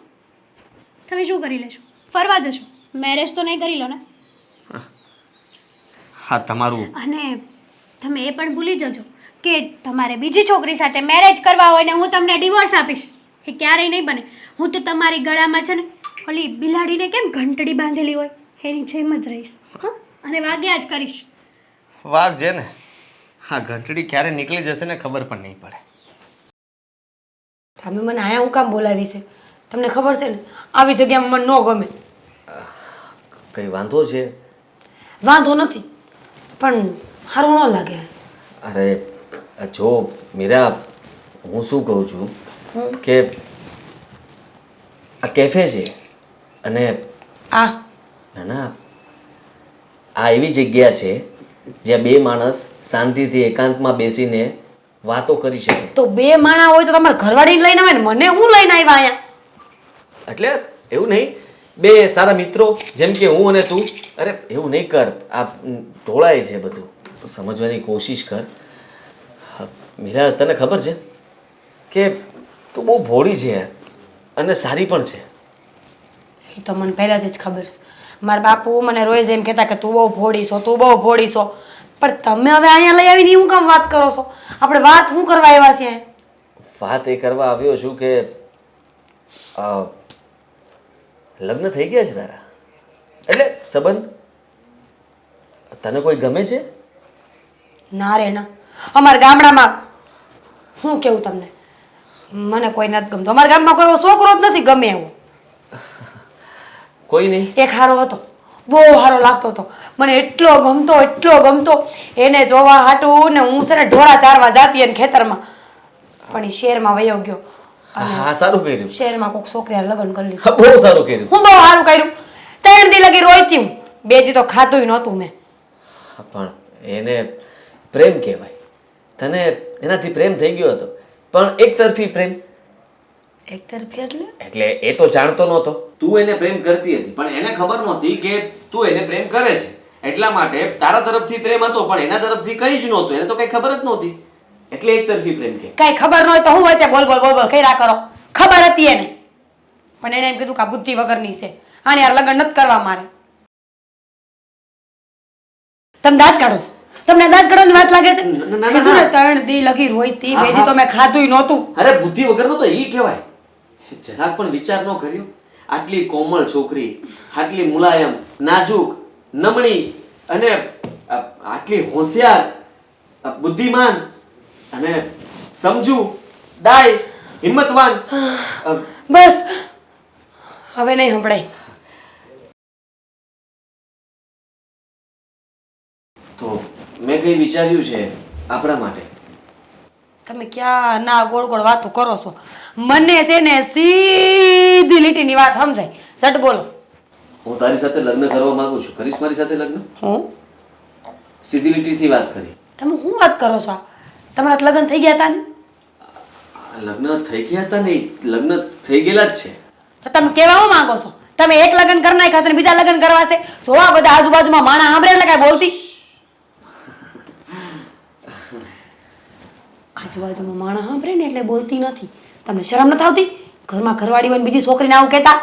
તમે શું કરી લેશો ફરવા જશો મેરેજ તો નહીં કરી લો ને હા તમારું. અને તમે એ પણ ભૂલી જજો કે તમારે બીજી છોકરી સાથે મેરેજ કરવા હોય ને હું તમને ડિવોર્સ આપીશ એ ક્યારેય નહીં બને. હું તો તમારી ગળામાં છે ને ઓલી બિલાડીને કેમ ઘંટડી બાંધેલી હોય એની જેમ જ રહીશ હા અને વાગ્યા જ કરીશ. વાર છે ને. હા, ઘંટડી ક્યારે નીકળી જશે ને ખબર પણ નહીં પડે. તમે મને આયા હું કામ બોલાવી છે તમને ખબર છે ને આવી જગ્યામાં મને ન ગમે. કઈ વાંધો છે? વાંધો નથી પણ સારું ન લાગે. અરે જો મીરા, હું શું કહું છું કે આ કેફે છે અને આ ના આ એવી જગ્યા છે જ્યાં બે માણસ શાંતિથી એકાંતમાં બેસીને વાતો કરી શકે. તો બે માણા હોય તો તમારે ઘરવાળીને લઈને આવે ને મને હું લઈને આવ્યા અહીંયા. એટલે એવું નહીં, બે સારા મિત્રો જેમ કે હું અને તું. અરે એવું નહીં કર, આ ઢોળાય છે બધું. સમજવાની કોશિશ કર. મીરા, તને ખબર છે કે તું બહુ ભોળી છે અને સારી પણ છે. એ તો મને પહેલાથી જ ખબર છે. મારા બાપુ મને રોજ એમ કહેતા કે તું બહુ ભોળી છો તું બહુ ભોળી છો. પણ તમે હવે અહીંયા લઈ આવીને હું કામ વાત કરો છો? આપણે વાત શું કરવા આવ્યા છીએ? વાત એ કરવા આવ્યો છું કે લગ્ન થઈ ગયા છે તારા, એટલે સંબંધ. તને કોઈ ગમે છે? ના રે ના, અમારા ગામડામાં શું કેવું તમને, મને કોઈ નથી ગમતું. અમારા ગામમાં કોઈ એવો છોકરો જ નથી ગમે એવો. કોઈ નહીં? એક હારો હતો, બહુ સારો લાગતો હતો, મને એટલો ગમતો એને જોવા હાટું ને હું છે ને ઢોરા ચારવા જાતી અને ખેતરમાં. પણ એ શહેરમાં વયો ગયો હા, સારું કર્યું. શહેરમાં કોઈક છોકરી લગ્ન કરી લીધું. હા, બહુ સારું કર્યું. હું બહુ સારું કર્યું. 3 દી લગી રોઈતી હું, 2 દી તો ખાધું નહોતું મેં. પણ એને પ્રેમ કહેવાય. તને એનાથી પ્રેમ થઈ ગયો હતો પણ એક તરફી પ્રેમ. એક તરફી એટલે એ તો જાણતો નહોતો. તું એને પ્રેમ કરતી હતી પણ એને ખબર નહોતી કે તું એને પ્રેમ કરે છે. એટલા માટે તારા તરફથી પ્રેમ હતો પણ એના તરફથી કંઈ જ નહોતું. એને તો કંઈ ખબર જ નહોતી. એટલે એક તરફી પ્રેમ કે. કઈ ખબર ન હોય તો હું વચ્ચે બોલ કર્યા કરો. ખબર હતી એને પણ એને એમ કીધું કે આ બુદ્ધિ વગરની છે, આને યાર લગ્ન નથી કરવા મારે. તમે દાંત કાઢો છો? તમને દાંત કાઢવાની વાત લાગે છે? કીધું ને 3 દી લગી રોઈતી, 2 દી તો મેં ખાધું નહોતું. અરે બુદ્ધિ વગરનો તો ઈ કહેવાય. જરાક પણ વિચાર ન કર્યો. આટલી કોમળ છોકરી, આટલી મુલાયમ, નાજુક, નમણી અને આટલી હોશિયાર, બુદ્ધિમાન અને સમજુ, ડાય, હિંમતવાન. બસ હવે નહીં સંભળાય. તો મેં કઈ વિચાર્યું છે આપણા માટે. તમે ક્યાં ના ગોળ ગોળ વાતો કરો છો? મને છે ને સીધી લીટીની વાત સમજાય. સટ બોલો. હું તારી સાથે લગ્ન કરવા માંગુ છું. કરીશ મારી સાથે લગ્ન? હું સીધી લીટીથી વાત કરી. તમે શું વાત કરો છો? તમારા લગ્ન થઈ ગયા હતા ને? લગ્ન થઈ ગયા હતા ને? લગ્ન થઈ ગયેલા જ છે. તો તમે કેવા હું માંગો છો? તમે એક લગ્ન કરી નાખ્યા છે ને બીજા લગ્ન કરવા છે? જોવા બધા આજુબાજુમાં માણા સાંભળે એટલે કાંઈ બોલતી? આજુબાજુમાં માણા સાંભળે ને એટલે બોલતી નથી. તમને શરમ નથી આવતી? ઘરમાં ઘરવાળી હોય ને બીજી છોકરીને આવું કહેતા?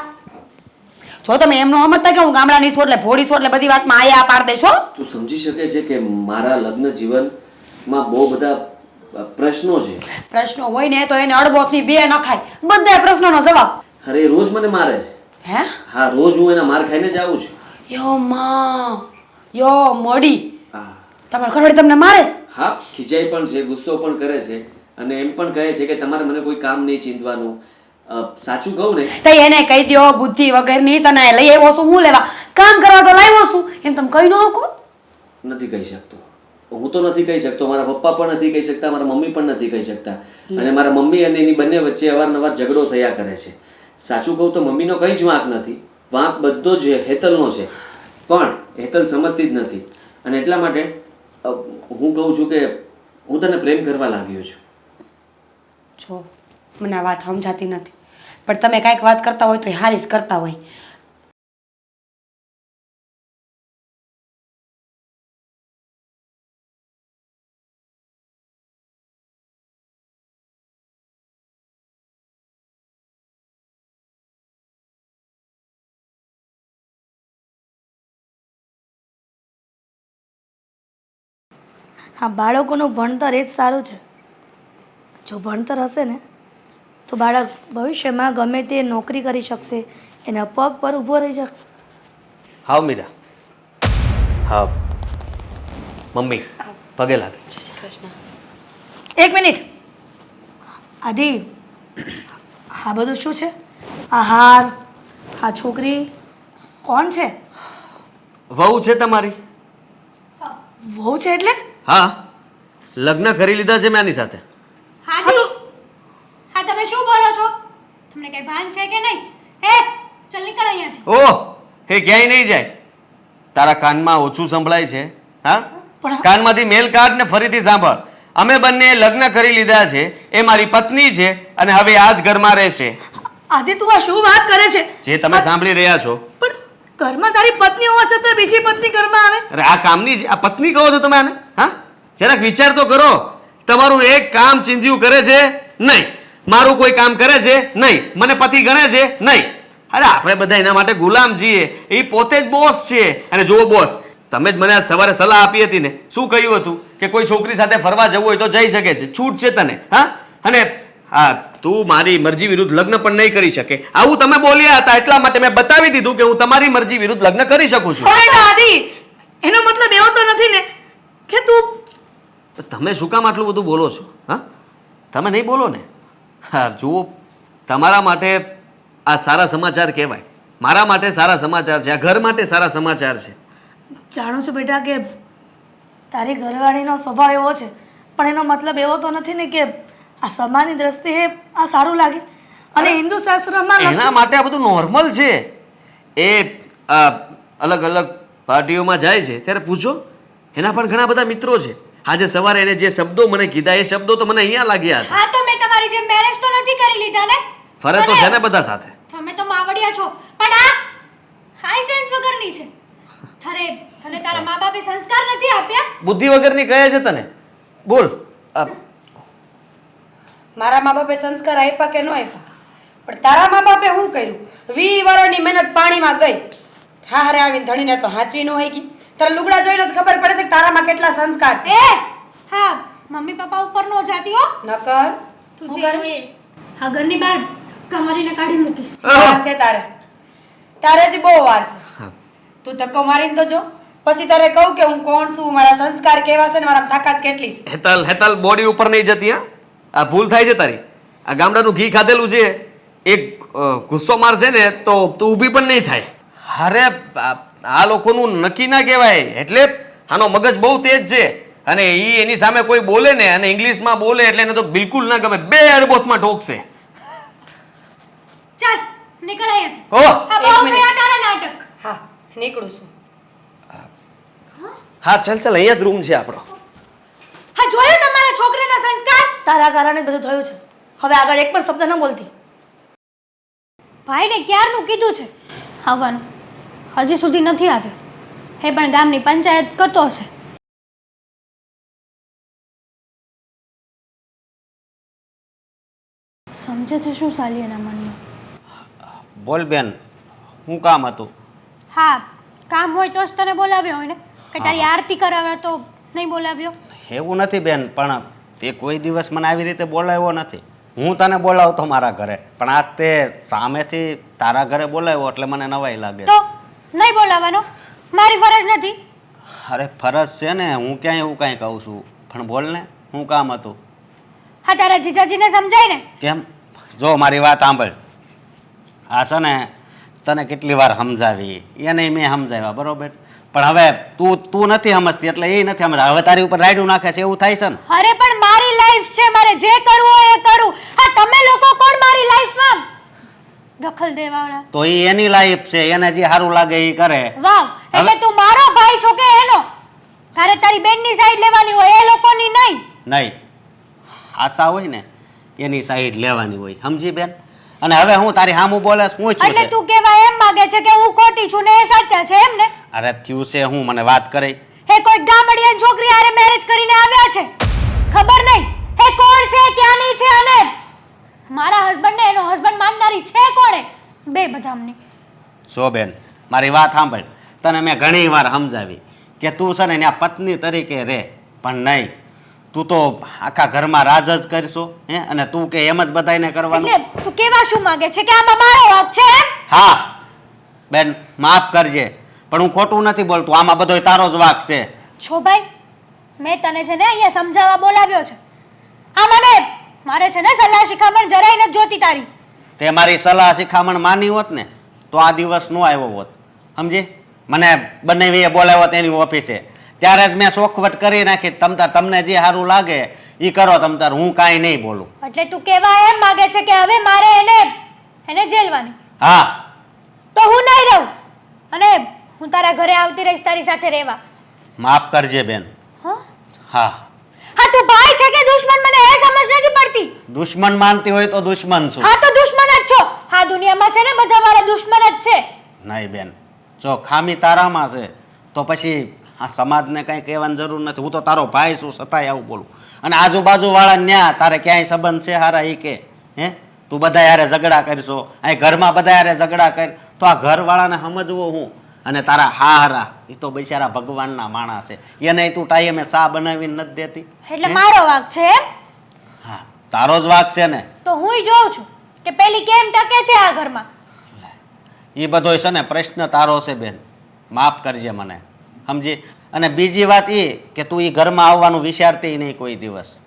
જો તમે એમનો સમજતા કે હું ગામડાની છું એટલે ભોળી છું એટલે બધી વાતમાં આયા પાડ દેશો. તું સમજી શકે છે કે મારા લગ્ન જીવનમાં બહુ બધા પ્રશ્નો છે. પ્રશ્નો હોય ને તો એને અડબોથની બે નખાય. બધા પ્રશ્નોનો જવાબ. અરે એ રોજ મને મારે છે. હે? હા, રોજ હું એના માર ખાઈને જ આવું છું. યો માં, યો મોડી. હા તમારા ઘરવાળી તમને મારે છે? હા, ખીજાય પણ છે, ગુસ્સો પણ કરે છે અને એમ પણ કહે છે કે તમારે મને કોઈ કામ નહીં ચીંધવાનું. સાચું કહું ને તો એને કહી દો બુદ્ધિ વગરની તને લઈ આવ્યો છું હું લેવા? કામ કરવા તો લાવ્યો છું એમ તમે કહી ન શકો? નથી કહી શકતો. હું તો નથી કહી શકતો, મારા પપ્પા પણ નથી કહી શકતા, મારા મમ્મી પણ નથી કહી શકતા. અને મારા મમ્મી અને એની બંને વચ્ચે અવારનવાર ઝઘડો થયા કરે છે. સાચું કહું તો મમ્મીનો કંઈ જ વાંક નથી, વાંક બધો જ હેતલનો છે. પણ હેતલ સમજતી જ નથી. અને એટલા માટે હું કહું છું કે હું તને પ્રેમ કરવા લાગ્યો છું. જો મને આ વાત સમજાતી નથી, પણ તમે કાંઈક વાત કરતા હોય તો એ હારી જ કરતા હોય. હા, બાળકોનું ભણતર એ જ સારું છે. જો ભણતર હશે ને તો બાળક ભવિષ્યમાં ગમે તે નોકરી કરી શકશે, એના પગ પર ઊભો રહી શકશે. હાવ મીરા, હા મમ્મી પગે લાગે. જય શ્રી કૃષ્ણ. એક મિનિટ આદિ, આ બધું શું છે? આ હાર, આ છોકરી કોણ છે? વહુ છે તમારી. વહુ છે એટલે? હા, લગ્ન કરી લીધા છે મેં આની સાથે. હાથી હા તમે શું બોલો છો? તમને કઈ ભાન છે કે નહીં? હે ચાલ નીકળ અહીંયાથી. ઓહ, તે ક્યાંય નહીં જાય. તારા કાનમાં ઓછું સંભળાય છે? હા, પણ કાનમાંથી મેલ કાઢ ને ફરીથી સાંભળ. અમે બંને લગ્ન કરી લીધા છે, એ મારી પત્ની છે અને હવે આ જ ઘરમાં રહેશે. આદિ તું આ શું વાત કરે છે? જે તમે સાંભળી રહ્યા છો. પણ ઘરમાં તારી પત્ની હોવા છતાં બીજી પત્ની ઘરમાં આવે? અરે આ કામની જ આ પત્ની કહો છો તમે આને? હા, જરાક વિચાર તો કરો. તમારું એક કામ ચીંધ્યું કરે છે નહીં, મારું કોઈ કામ કરે છે નહીં, મને પતિ ગણે છે નહીં. અરે આપણે બધા એના માટે ગુલામ છીએ, એ પોતે જ બોસ છે. અને જુઓ બોસ, તમે જ મને આ સવારે સલાહ આપી હતી ને, શું કહ્યું હતું કે કોઈ છોકરી સાથે ફરવા જવું હોય તો જઈ શકે છે, છૂટ છે તને. હા, અને હા તું મારી મરજી વિરુદ્ધ લગ્ન પણ નહીં કરી શકે, આવું તમે બોલ્યા હતા. એટલા માટે મેં બતાવી દીધું કે હું તમારી મરજી વિરુદ્ધ લગ્ન કરી શકું છું. પણ આદિ, એનો મતલબ એવો તો નથી ને કે તું... તમે શું કામ આટલું બધું બોલો છો? હા, તમે નહીં બોલો ને. હા જુઓ, તમારા માટે આ સારા સમાચાર કહેવાય, મારા માટે સારા સમાચાર છે, આ ઘર માટે સારા સમાચાર છે. જાણું છું બેટા કે તારી ઘરવાળીનો સ્વભાવ એવો છે, પણ એનો મતલબ એવો તો નથી ને કે આ સમાજની દ્રષ્ટિએ આ સારું લાગે. અને હિન્દુ શાસ્ત્રમાં એના માટે આ બધું નોર્મલ છે. એ અલગ અલગ પાર્ટીઓમાં જાય છે ત્યારે પૂછો, એના પણ ઘણા બધા મિત્રો છે. આજે સવારે એને જે શબ્દો મને કીધા એ શબ્દો તો મને અહીંયા લાગ્યા હતા. હા તો મેં તમારી જેમ મેરેજ તો નથી કરી લીધા ને. ફરે તો છે ને બધા સાથે. તમે તો માવડિયા છો, પણ આ હાઈ સેન્સ વગરની છે. તને તારા મા બાપે સંસ્કાર નથી આપ્યા? બુદ્ધિ વગરની કહે છે તને? બોલ. મારા મા બાપે સંસ્કાર આપ્યા કે ન આપ્યા, પણ તારા મા બાપે શું કર્યું? 20 વર્ષની મહેનત પાણીમાં ગઈ. હારે આવીને ધણીને તો હાચવી ન હોય. તારા લુગડા જોઈને જ ખબર પડે છે કે તારામાં કેટલા સંસ્કાર છે. હા મમ્મી પપ્પા ઉપર નો જાતી હો. નકર તું શું જે કરીશ? હોય. આ ઘરની બહાર કમારીને કાઢી મૂકીશ. વાર છે તારે જ બહુ વાર છે. તું ધક્કો મારીને તો જો, પછી તારે કહું કે હું કોણ છું, મારા સંસ્કાર કેવા છે ને મારા તાકાત કેટલી છે. હેતલ બોડી ઉપર નહીં જતી. હા, આ ભૂલ થાય છે તારી. આ ગામડાનું ઘી ખાધેલું છે, એક ગુસ્સો મારશે ને તો તું ઊભી પણ નહીં થાય. અરે આ લોકોનું નક્કી ના કહેવાય. એટલે આનો મગજ બહુ તેજ છે અને એની સામે કોઈ બોલે ને અને ઇંગ્લિશમાં બોલે એટલે એને તો બિલકુલ ના ગમે, બે અડબોથમાં ઠોકશે. ચાલ નીકળ અહીંયાથી. ઓહ, આ બહુ થયા તારા નાટક. હા નીકળું છું. હા ચાલ ચાલ, અહીંયા જ રૂમ છે આપણો. હા જોયું તમારા છોકરાના સંસ્કાર? તારા કારણે જ બધું થયું છે. હવે આગળ એક પણ શબ્દ ન બોલતી. ભાઈને ક્યારનું કીધું છે આવવાનું, હજી સુધી નથી આવ્યો. એ પણ ગામની પંચાયત કરતો હશે. સમજે છે શું સાલી એના મનમાં? બોલ બેન, શું કામ હતું? હા કામ હોય તો જ તને બોલાવ્યો હોય ને, કે તારી આરતી કરાવે તો નહીં બોલાવ્યો? એવું નથી બેન, પણ તે કોઈ દિવસ મને આવી રીતે બોલાવ્યો નથી. હું તને બોલાવતો મારા ઘરે, પણ આજ તે સામેથી તારા ઘરે બોલાવ્યો એટલે મને નવાઈ લાગે. તો નહીં બોલાવવાનો, મારી ફરજ નથી. અરે ફરજ છે ને, હું ક્યાંય એવું કાંઈ કહું છું, પણ બોલ ને શું કામ હતું? હા તારા જીજાજીને સમજાય ને. કેમ? જો મારી વાત સાંભળ. આ છે ને તને કેટલી વાર સમજાવી, એને મેં સમજાવ્યા બરોબર, પણ હવે તું નથી સમજતી એટલે એ નથી સમજતા. હવે તારી ઉપર રાયડું નાખે છે એવું થાય છે ને. અરે પણ મારી લાઈફ છે, મારે જે કરવું હોય એ કરું. હા, તમે લોકો કોણ મારી લાઈફમાં દખલ દેવાવાળા? તો એ એની લાઈફ છે, એને જે સારું લાગે એ કરે. વાવ, એટલે તું મારો ભાઈ છો કે એનો? તારે તારી બેનની સાઈડ લેવાની હોય, એ લોકોની નહીં. નહીં, આશા હોય ને એની સાઈડ લેવાની હોય, સમજી બેન? અને હવે હું તારી સામું બોલે શું છું એટલે છે? તું કેવા એમ માંગે છે કે હું ખોટી છું ને એ સાચા છે એમ ને? અરે થયું છે હું મને વાત કરી. હે કોઈ ગામડિયા છોકરી હારે મેરેજ કરીને આવ્યા છે, ખબર નહીં હે કોણ છે, ક્યાંની છે, અને મારા હસબન્ડ ને એનો હસબન્ડ માનનારી છે કોણે? બે બધામની. જો બેન મારી વાત સાંભળ, તને મેં ઘણી વાર સમજાવી કે તું છે ને એના પત્ની તરીકે રહે, પણ નહીં, તું તો આખા ઘરમાં રાજ જ કરશો હે, અને તું કે એમ જ બધાયને કરવાનું. એટલે તું કેવા શું માંગે છે કે આમાં મારો હક છે એમ? હા બેન માફ કરજે, પણ હું ખોટું નથી બોલતું, આમાં બધો તારો જ વાંક છે. છો ભાઈ, મેં તને છે ને અહીંયા સમજાવવા બોલાવ્યો છે. આ મને મારે છે ને સલાહ શિખામણ જરાય નથી જોતી તારી. તે મારી સલાહ શિખામણ માની હોત ને તો આ દિવસ નો આવ્યો હોત, સમજી? મને બંને બોલાવ્યો તેની ઓફિસે, ત્યારે જ મેં ચોખવટ કરી નાખી, તમને જે સારું લાગે એ કરો તમતાર, હું કાંઈ નહીં બોલું. એટલે તું કેવા એમ માંગે છે કે હવે મારે એને જેલવાની? હા. તો હું નહીં રહું, અને હું તારા ઘરે આવતી રહીશ તારી સાથે રહેવા. માફ કરજે બેન. હા હા. હા, તું ભાઈ છે કે દુશ્મન મને એ સમજ નથી પડતી. દુશ્મન માનતી હોય તો દુશ્મન છું. હા તો દુશ્મન જ છો. હા, દુનિયામાં છે ને બધા મારા દુશ્મન જ છે. નહીં બેન, જો ખામી તારામાં છે તો પછી આ સમાજને કાંઈ કહેવાની જરૂર નથી. હું તો તારો ભાઈ છું છતાંય આવું બોલું. અને આજુબાજુવાળા ન્યા તારે ક્યાંય સંબંધ છે હારા એ કે હે? તું બધા યારે ઝઘડા કરશો, અહીં ઘરમાં બધા યારે ઝઘડા કર, તો આ ઘરવાળાને સમજવો હું? અને તારા હારા એ તો બિચારા ભગવાનના માણસ છે, એને તું ટાઈમે સા બનાવીને નથી દેતી. એટલે મારો વાંક છે એમ? હા, તારો જ વાંક છે ને. તો હુંય જોઉં છું કે પેલી કેમ ટકે છે આ ઘરમાં. એ બધો છે ને પ્રશ્ન તારો છે બેન, માફ કરજે મને, સમજી? અને બીજી વાત એ કે તું એ ઘરમાં આવવાનું વિચારતી નહીં કોઈ દિવસ.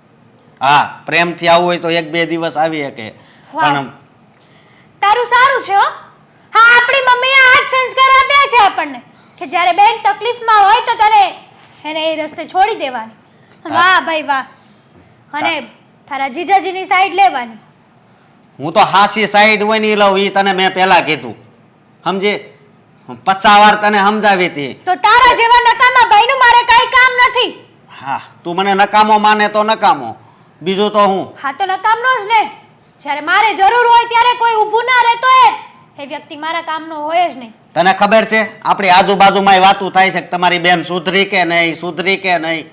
હા, પ્રેમથી આવવું હોય તો 1-2 દિવસ આવી શકે, પણ તારું સારું છે હો. હા, આપણી મમ્મીએ આ જ સંસ્કાર આપ્યા છે આપણને કે જ્યારે બેન તકલીફમાં હોય તો તને એને એ રસ્તે છોડી દેવાની. વાહ ભાઈ વાહ. અને તારા જીજાજીની સાઈડ લેવાની. હું તો હાસી સાઈડ હોય ને લઉં, એ તને મેં પહેલા કીધું, સમજી? 50 વાર તને સમજાવી હતી. તો તારા જેવા નકામા ભાઈનું મારે કાંઈ કામ નથી. હા, તું મને નકામો માને તો નકામો, બીજું તો હું. હા તો નકામનો જ ને. જ્યારે મારે જરૂર હોય ત્યારે કોઈ ઊભું ના રહેતો એ વ્યક્તિ મારા કામનો હોય જ નહીં. તને ખબર છે આપણી આજુબાજુમાં વાતું થાય છે કે તમારી બેન સુધરી કે નહીં, સુધરી કે નહીં.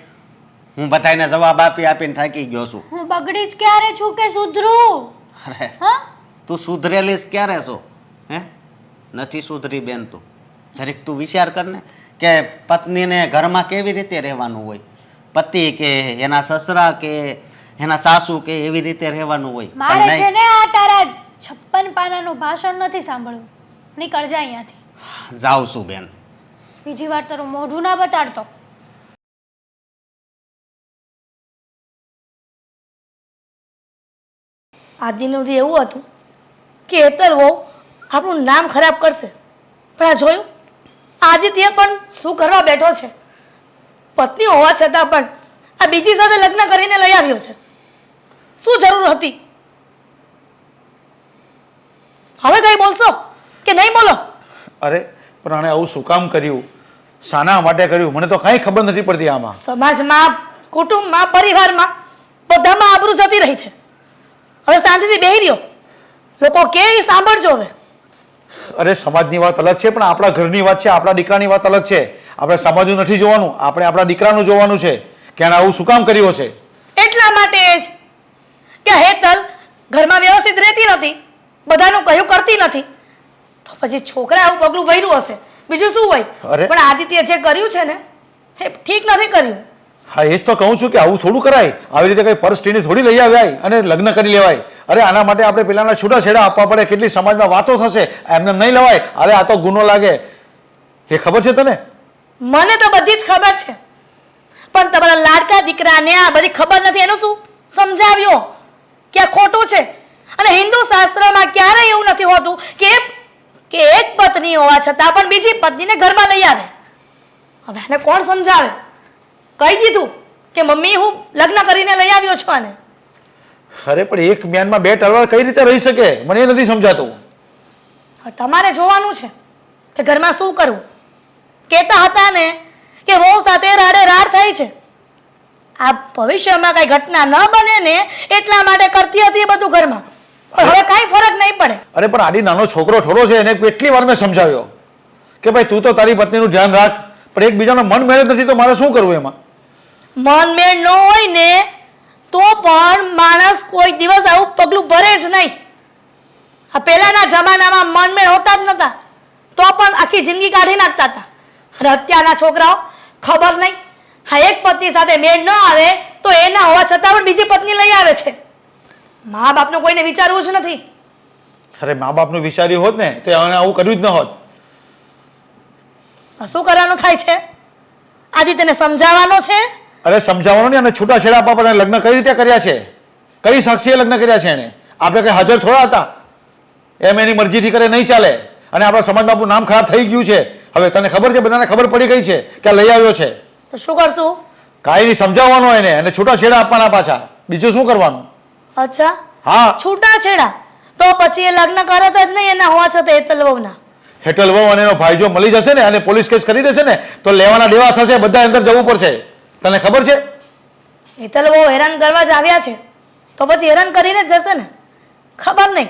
હું બધાને જવાબ આપીને થાકી ગયો છું. હું બગડી જ ક્યારે છું કે સુધરું? અરે હા, તું સુધરેલી જ ક્યારે છો હે? નથી સુધરી બેન તું. જરીક તું વિચાર કર ને કે પત્નીને ઘરમાં કેવી રીતે રહેવાનું હોય, પતિ કે એના સસરા કે એના સાસુ કે એવી રીતે રહેવાનું હોય. મારે છે ને આ તારા 56 પાનાનું ભાષણ નથી સાંભળવું. નીકળ જા અહીંયાથી. જાઉં છું બેન. બીજી વાર તારું મોઢું ના બતાડતો. આદિનું દી એવું હતું કે એતર વહુ આપણું નામ ખરાબ કરશે, પણ આ જોયું આદિત્ય પણ શું કરવા બેઠો છે? પત્ની હોવા છતાં પણ આ બીજી સાથે લગ્ન કરીને લઈ આવ્યો છે. શું જરૂર હતી? હવે કઈ બોલશો કે નહીં બોલો? અરે પણ આણે આવું શું કામ કર્યું, શાના માટે કર્યું, મને તો કાંઈ ખબર નથી પડતી આમાં. સમાજમાં, કુટુંબમાં, પરિવારમાં બધામાં આબરૂ જતી રહી છે. હવે શાંતિથી બેહી રહ્યો, લોકો કે ઈ સાંભળજો. હવે અરે સમાજની વાત અલગ છે, પણ આપણા ઘરની વાત છે, આપણા દીકરાની વાત અલગ છે. આપણે સમાજનું નથી જોવાનું, આપણે આપણા દીકરાનું જોવાનું છે કે આણે આવું શું કામ કર્યું હશે. એટલા માટે જ કે હેતલ ઘરમાં વ્યવસ્થિત રહેતી નથી, બધાનું કહ્યું કરતી નથી, તો પછી છોકરા આવું પગલું ભર્યું હશે, બીજું શું હોય? પણ આદિત્ય જે કર્યું છે ને એ ઠીક નથી કર્યું. હા, એ જ તો કહું છું કે આવું થોડું કરાય. આવી રીતે કઈ પરસ્ટીને થોડી લઈ આવ્યા અને લગ્ન કરી લેવાય. અરે આના માટે આપણે પેલાના છૂટાછેડા આપવા પડે, કેટલી સમાજમાં વાતો થશે, એમને નહીં લવાય. અરે આ તો ગુનો લાગે, એ ખબર છે તને? મને તો બધી જ ખબર છે, પણ તમારા લાડકા દીકરાને આ બધી ખબર નથી. એનું શું સમજાવ્યો કે આ ખોટું છે? અને હિન્દુ શાસ્ત્રમાં ક્યારેય એવું નથી હોતું કે એક પત્ની હોવા છતાં પણ બીજી પત્નીને ઘરમાં લઈ આવે. હવે આને કોણ સમજાવે? કહી દીધું કે મમ્મી હું લગ્ન કરીને લઈ આવ્યો છું આને. અરે પણ એક મ્યાનમાં બે તલવાર કઈ રીતે રહી શકે? મને એ નથી સમજાતું. હવે તમારે જોવાનું છે કે ઘરમાં શું કરવું. કહેતા હતા ને કે વહુ સાથે રાડે રાડ થઈ છે. આ ભવિષ્યમાં કઈ ઘટના ન બને ને એટલા માટે કરતી હતી એ બધું ઘરમાં. પણ હવે કાંઈ ફરક નહીં પડે. અરે પણ આડી નાનો છોકરો થોડો છે, એને કેટલી વાર મેં સમજાવ્યો કે ભાઈ તું તો તારી પત્નીનું ધ્યાન રાખ, પણ એકબીજાનો મન મેળ નથી તો મારે શું કરવું એમાં? મન મેળ ન હોય ને તો પણ માણસ કોઈ દિવસ આવું પગલું ભરે જ નહીં. આ પહેલાના જમાનામાં મન મેળ હોતા જ નતા તો પણ આખી જિંદગી કાઢી નાખતા હતા. અને અત્યારના છોકરાઓ ખબર નહીં, હા એક પત્ની સાથે મેળ ન આવે તો એના હોવા છતાં પણ બીજી પત્ની લઈ આવે છે. મા બાપનું કોઈને વિચારવું જ નથી. અરે મા બાપનું વિચાર્યું હોત ને તો એને આવું કર્યું જ ન હોત. આ શું કરવાનું થાય છે? આદિત્યને સમજાવવાનો છે. અરે સમજાવવાનું નહીં, અને છૂટાછેડા આપવા પણ લગ્ન કઈ રીતે કર્યા છે? કઈ સાક્ષીએ લગ્ન કર્યા છે એને? આપણે કઈ હાજર થોડા હતા? એમ એની મરજીથી કરે નહીં ચાલે. અને આપણા સમાજમાં આપણું નામ ખરાબ થઈ ગયું છે. હવે તને ખબર છે, બધાને ખબર પડી ગઈ છે કે આ લઈ આવ્યો છે. તો શું કરશું? કાંઈ નહીં, સમજાવવાનું એને, અને છૂટાછેડા આપવાના પાછા. બીજું શું કરવાનું? અચ્છા, હા, છૂટાછેડા તો પછી એ લગ્ન કરત જ નહીં એના હોવા છતાં હેતલ વહુના. હેટલ વહુ અને એનો ભાઈ જો મળી જશે ને અને પોલીસ કેસ કરી દેશે ને તો લેવાના દેવા થશે, બધા અંદર જવું પડશે. તને ખબર છે? હેતલ વહુ હેરાન કરવા જ આવ્યા છે તો પછી હેરાન કરીને જ જશે ને. ખબર નહીં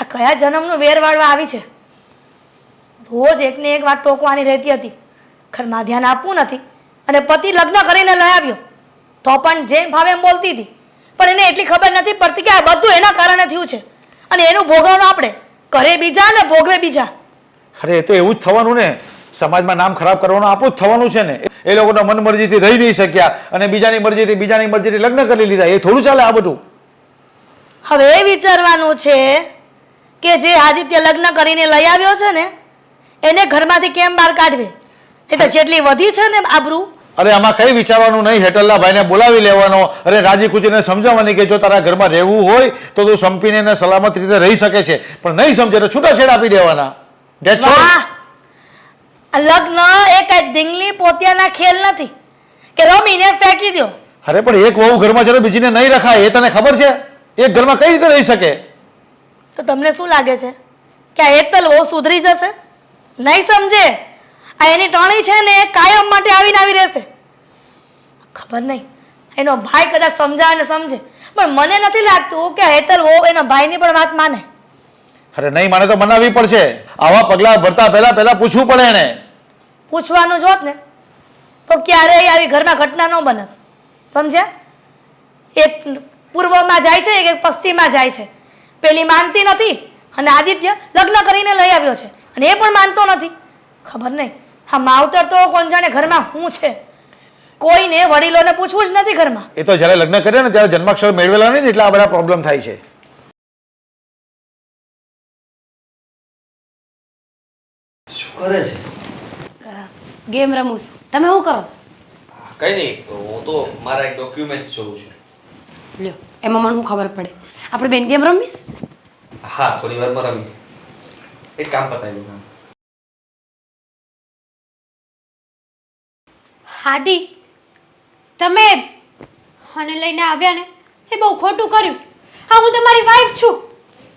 આ કયા જન્મનું વેર વાળવા આવી છે. રોજ એકને એક વાત ટોકવાની રહેતી હતી. ઘરમાં ધ્યાન આપવું નથી અને પતિ લગ્ન કરીને લઈ આવ્યો તો પણ જેમ ભાવે એમ બોલતી હતી. પણ એને એટલી ખબર નથી પડતી કે આ બધું એના કારણે થયું છે અને એનું ભોગવવાનું આપણે. કરે બીજા ને ભોગવે બીજા. અરે એ તો એવું જ થવાનું ને, સમાજમાં નામ ખરાબ કરવાનું આપણું જ થવાનું છે ને. એ લોકોના મન મરજીથી રહી નહીં શક્યા અને બીજાની મરજીથી લગ્ન કરી લીધા. એ થોડું ચાલે આ બધું? હવે એ વિચારવાનું છે કે જે આદિત્ય લગ્ન કરીને લઈ આવ્યો છે ને એને ઘરમાંથી કેમ બહાર કાઢવે. એ તો જેટલી વધી છે ને આબરૂ. અરે આમાં કઈ વિચારવાનું નહીં. હેટલના ભાઈને બોલાવી લેવાનો, અરે રાજી ખુશીને સમજાવવાની કે જો તારા ઘરમાં રહેવું હોય તો તું સંપીને અને સલામત રીતે રહી શકે છે, પણ નહીં સમજે તો છૂટાછેડા આપી દેવાના. That's all. વાહ! આ લગ્ન એ કઈ ઢીંગલી પોતિયાના ખેલ નથી કે રમીને ફેંકી દો. અરે પણ એક વહુ ઘરમાં જ્યારે બીજીને નહીં રખાય, એ તને ખબર છે? એક ઘરમાં કઈ રીતે રહી શકે? તો તમને શું લાગે છે કે આ હેતલ વહુ સુધરી જશે? નહીં સમજે. આ એની ટણી છે ને કાયમ માટે આવીને આવી રહેશે. ખબર નહીં એનો ભાઈ કદાચ સમજાવે ને સમજે, પણ મને નથી લાગતું કે હેતલ વહુ એના ભાઈની પણ વાત માને. અરે નહીં માને તો મનાવવી પડશે. આવા પગલા ભરતા પહેલા પૂછવું પડે એને. પૂછવાનું જોત ને તો ક્યારેય આવી ઘરમાં ઘટના ન બનત. સમજ્યા? એક પૂર્વમાં જાય છે એક પશ્ચિમમાં જાય છે. પેલી માનતી નથી અને આદિત્ય લગ્ન કરીને લઈ આવ્યો છે અને એ પણ માનતો નથી. ખબર નહીં હા માવતર તો કોણ જાણે ઘરમાં શું છે. કોઈને વડીલોને પૂછવું જ નથી ઘરમાં. એ તો જ્યારે લગ્ન કર્યા ને ત્યારે જન્માક્ષર મેળવેલા નહીં ને એટલે આ બધા પ્રોબ્લેમ થાય છે. શું કરે છે? ગેમ રમું છું. તમે શું કરો છો? કઈ નહીં, હું તો મારા એક ડોક્યુમેન્ટ જોઉં છું. લ્યો એમાં મને શું ખબર પડે? આપણે બેન ગેમ રમીશ? હા, થોડી વારમાં રમીએ. એક કામ પતાવ્યું. હાદી તમે આને લઈને આવ્યા ને એ બહુ ખોટું કર્યું. હા હું તમારી વાઈફ છું,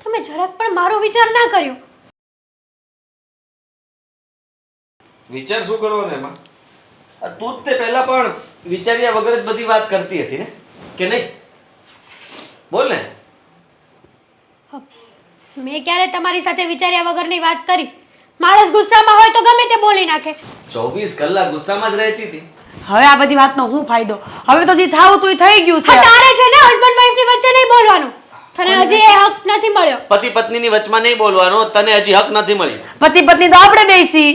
તમે જરાક પણ મારો વિચાર ના કર્યો. વિચાર શું કરવો ને એમાં? તું જ તે પહેલા પણ વિચાર્યા વગર જ બધી વાત કરતી હતી ને, કે નહીં? બોલ ને. મેં ક્યારે તમારી સાથે વિચાર્યા વગરની વાત કરી? માણસ ગુસ્સામાં હોય તો ગમે તે બોલી નાખે. 24 કલાક ગુસ્સામાં જ રહેતી હતી. હવે આ બધી વાતનો શું ફાયદો? હવે તો જે થાવું તું થઈ ગયું છે. હા તારે છે ને હસબન્ડ વાઈફ ની વચ્ચે નહીં બોલવાનું. તને હજી એ હક નથી મળ્યો. પતિ પત્નીની વચમાં નહીં બોલવાનો, તને હજી હક નથી મળ્યો. પતિ પત્ની તો આપણે બેસી.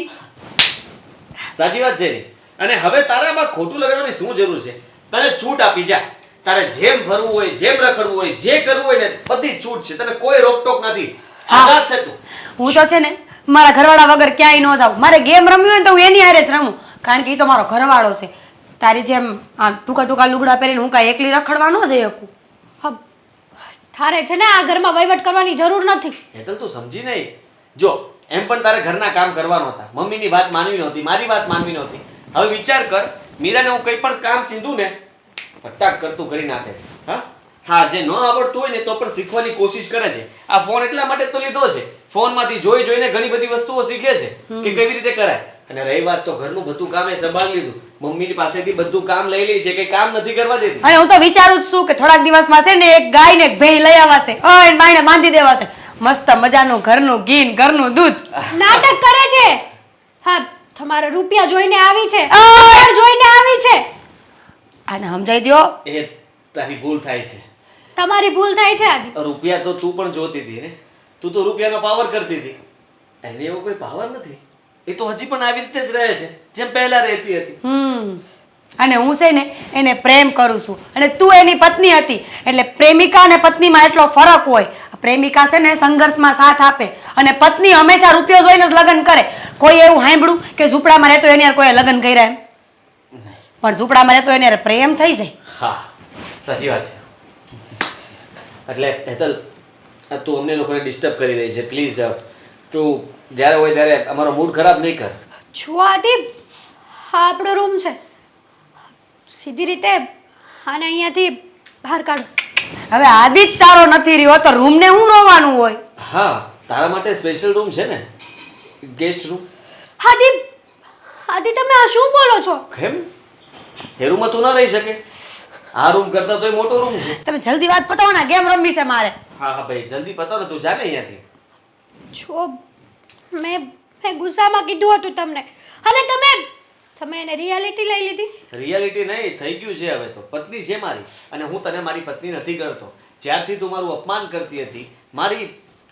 સાચી વાત છે ને. અને હવે તારામાં ખોટું લગાડવાની શું જરૂર છે? તને છૂટ આપી જા. તારે જેમ ફરવું હોય, જેમ રખડવું હોય, જે કરવું હોય ને બધી છૂટ છે. તને કોઈ રોકટોક નથી. આઝાદ છે તું. હું તો છે ને મારા ઘરવાળા વગર ક્યાંય ન જાઉં. મારે ગેમ રમવી હોય ને તો હું એની હારે જ રમું, કારણ કે એ તો મારો ઘરવાળો છે. તારી જેમ આ ટૂંકા લુગડા પહેરીને હું કાંઈ એકલી રખડવા ન જઈ શકું. હા, તારે છે ને આ ઘરમાં વહીવટ કરવાની જરૂર નથી. હેતલ તું સમજી નહીં. જો એમ પણ તારે ઘરના કામ કરવાનો હતા, મમ્મીની વાત માનવી નહોતી, મારી વાત માનવી નહોતી. હવે વિચાર કર, મીરાને હું કંઈ પણ કામ ચીંધું ને ફટાક કરતું કરી નાખે. હા હા, જે ન આવડતું હોય ને તો પણ શીખવાની કોશિશ કરે છે. આ ફોન એટલા માટે તો લીધો છે, ફોનમાંથી જોઈ જોઈને ઘણી બધી વસ્તુઓ શીખે છે કે કેવી રીતે કરાય. અને રહી વાત તો ઘરનું બધું કામ એ સંભાળી લીધું, મમ્મીની પાસેથી બધું કામ લઈ લે છે, કે કામ નથી કરવા દેતી. અને હું તો વિચારું જ છું કે થોડાક દિવસમાં છે ને એક ગાય ને એક ભેંસ લઈ આવાશે, અને બાયણે બાંધી દેવાશે, મસ્ત મજાનું ઘરનું ઘી ઘરનું દૂધ. નાટક કરે છે. હા, તમારા રૂપિયા જોઈને આવી છે, ઘર જોઈને આવી છે. આને સમજાઈ દ્યો. એ તારી ભૂલ થાય છે. તમારી ભૂલ થાય છે આદિ. રૂપિયા તો તું પણ જોતી હતી ને, તું તો રૂપિયાનો પાવર કરતી હતી. એને એવો કોઈ પાવર નથી, એ તો હજી પણ આવી રીતે જ રહે છે જેમ પહેલા રહેતી હતી. અને હું છે ને એને પ્રેમ કરું છું, અને તું એની પત્ની હતી, એટલે પ્રેમિકા અને પત્નીમાં એટલો ફરક હોય. પ્રેમિકા છે ને સંઘર્ષમાં સાથ આપે, અને પત્ની હંમેશા રૂપિયો જોઈને જ લગ્ન કરે. કોઈ એવું સાંભળ્યું કે ઝૂંપડામાં રહેતો એની હારે કોઈ લગ્ન કર્યા એમ? પણ ઝૂંપડામાં રહેતો એની હારે પ્રેમ થઈ જાય. હા, સાચી વાત છે. એટલે હેતલ, તું અમને લોકોને ડિસ્ટર્બ કરી રહી છે. પ્લીઝ તું જ્યારે હોય ત્યારે અમારો મૂડ ખરાબ નહીં કર. જુઓ આદિ, હા આપણો રૂમ છે, સીધી રીતે આને અહીંયાથી બહાર કાઢો. હવે આદિ જ તારો નથી રહ્યો તો રૂમને હું રોવાનું હોય? હા, તારા માટે સ્પેશિયલ રૂમ છે ને, ગેસ્ટ રૂમ. આદિ, આદિ તમે આ શું બોલો છો? કેમ? એ રૂમમાં તું ન રહી શકે? આ રૂમ કરતા તો એ મોટો રૂમ છે. તમે જલ્દી વાત પતાવો ને, ગેમ રમવી છે મારે. હા હા ભાઈ, જલ્દી પતાવ ને, તું જા ને અહીંયાથી. જો મેં ગુસ્સામાં કીધું હતું તમને, અને તમે એને રિયાલિટી લઈ લીધી. રિયાલિટી નહીં, થઈ ગયું છે હવે તો. પત્ની છે મારી, અને હું તને મારી પત્ની નથી ગણતો. જ્યારથી તું મારું અપમાન કરતી હતી, મારી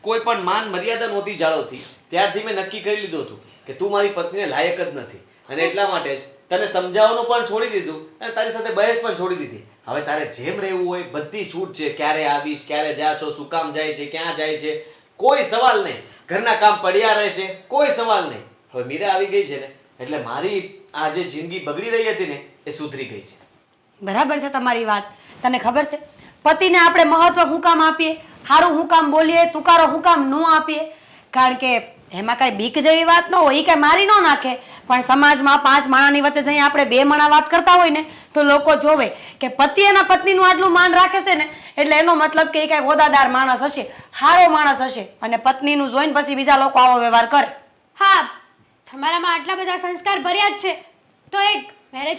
કોઈ પણ માન મર્યાદા નહોતી જાળવતી, ત્યારથી મેં નક્કી કરી લીધું હતું કે તું મારી પત્નીને લાયક જ નથી. અને એટલા માટે જ તને સમજાવવાનું પણ છોડી દીધું, અને તારી સાથે બહેસ પણ છોડી દીધી. હવે તારે જેમ રહેવું હોય બધી છૂટ છે. ક્યારે આવીશ, ક્યારે જા છો, શું કામ જાય છે, ક્યાં જાય છે, કોઈ સવાલ નહીં. ઘરના કામ પડ્યા રહેશે, કોઈ સવાલ નહીં. હવે મીરા આવી ગઈ છે ને, એટલે મારી આ જે જિંદગી બગડી રહી હતી ને એ સુધરી ગઈ છે. બરાબર છે તમારી વાત. તને ખબર છે પતિને આપણે મહત્વ હું કામ આપીએ, સારું હું કામ બોલીએ, તુકારો હું કામ ન આપીએ? કારણ કે એમાં કાંઈ બીક જેવી વાત ન હોય, એ કાંઈ મારી ન નાખે. પણ સમાજમાં 5 માણાની વચ્ચે જઈ આપણે 2 માણા વાત કરતા હોય ને તો લોકો જોવે કે પતિ એના પત્નીનું આટલું માન રાખે છે ને, એટલે એનો મતલબ કે એ કાંઈ હોદાદાર માણસ હશે, સારો માણસ હશે. અને પત્નીનું જોઈને પછી બીજા લોકો આવો વ્યવહાર કરે. હા, તમારામાં આટલા બધા સંસ્કાર ભર્યા જ છે, તો એક મેરેજ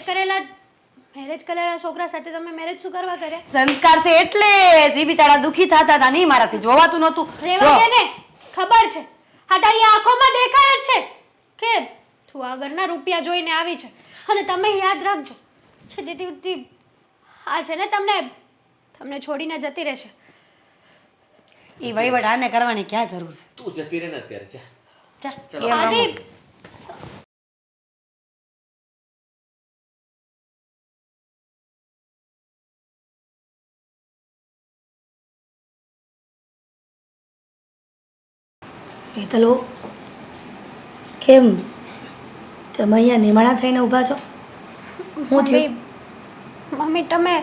કરેલા છોકરા સાથે તમે મેરેજ શું કરવા કર્યા? સંસ્કાર છે એટલે જે બિચારા દુખી થતા હતા નહીં, મારાથી જોવાતું નહોતું. રેવા દે ને, ખબર છે, આ તારી આંખોમાં દેખાય જ છે કે તું આ ઘરના રૂપિયા જોઈને આવી છે. અને તમે યાદ રાખજો, છેલ્લી આ છે ને તમને છોડીને જતી રહેશે. એ વહીવટ આને કરવાની ક્યાં જરૂર છે? તું જતી રહે ને અત્યારે, જા. જા, ચલો. ગેમ રમો આદિ, છે. હેતલો, કેમ તમે અહીંયા નિમાણા થઈને ઊભા છો? હું થયું? મમ્મી તમે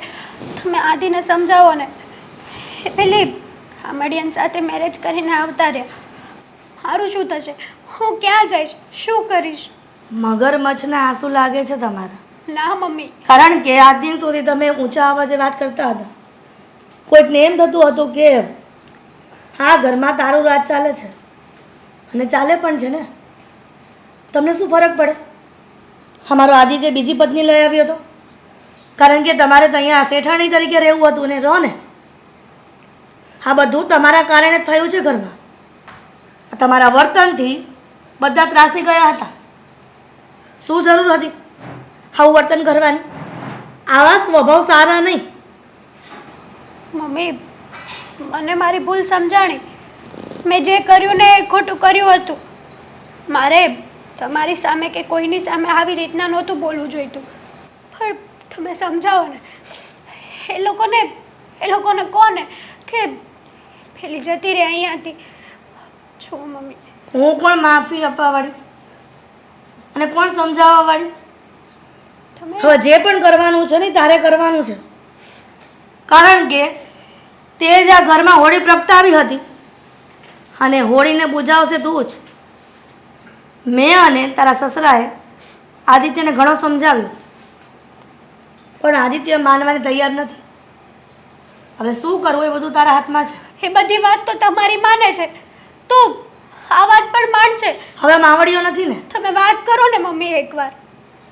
આદિને સમજાવો ને, એ પેલી કામડિયન સાથે મેરેજ કરીને આવતા રહ્યા. મારું શું થશે? હું ક્યાં જઈશ? શું કરીશ? મગરમચ્છના આંસુ લાગે છે તમારા. ના મમ્મી, કારણ કે આજ દિન સુધી તમે ઊંચા અવાજે વાત કરતા હતા. કોઈકને એમ થતું હતું કે હા ઘરમાં તારું રાજ ચાલે છે, અને ચાલે પણ છે ને. તમને શું ફરક પડે? અમારો આદિત્ય બીજી પત્ની લઈ આવ્યો હતો કારણ કે તમારે તો અહીંયા શેઠાણી તરીકે રહેવું હતું ને, રહો ને. આ બધું તમારા કારણે થયું છે ઘરમાં. તમારા વર્તનથી બધા ત્રાસી ગયા હતા. શું જરૂર હતી આવું વર્તન કરવાની? આવા સ્વભાવ સારા નહીં. મમ્મી મને મારી ભૂલ સમજાણી. મેં જે કર્યું ને એ ખોટું કર્યું હતું. મારે તમારી સામે કે કોઈની સામે આવી રીતના નહોતું બોલવું જોઈતું. પણ તમે સમજાવો ને એ લોકોને કોને કે પેલી જતી રહે અહીંયાથી. છો મમ્મી, હું કોણ માફી આપવાવાળી અને કોણ સમજાવવાવાળી? તમે હવે જે પણ કરવાનું છે ને તારે કરવાનું છે. કારણ કે તે જ આ ઘરમાં હોળી પ્રગટાવી હતી અને હોળીને બુજાવશે તું જ. મેં અને તારા સસરાએ આદિત્યને ઘણો સમજાવ્યું, પણ આદિત્ય માનવાની તૈયાર નથી. હવે શું કરવું એ બધું તારા હાથમાં છે. એ બધી વાત તો તમારી માને છે, તો આ વાત પણ માન છે. હવે માવડીઓ નથી ને. તમે વાત કરો ને મમ્મી એકવાર.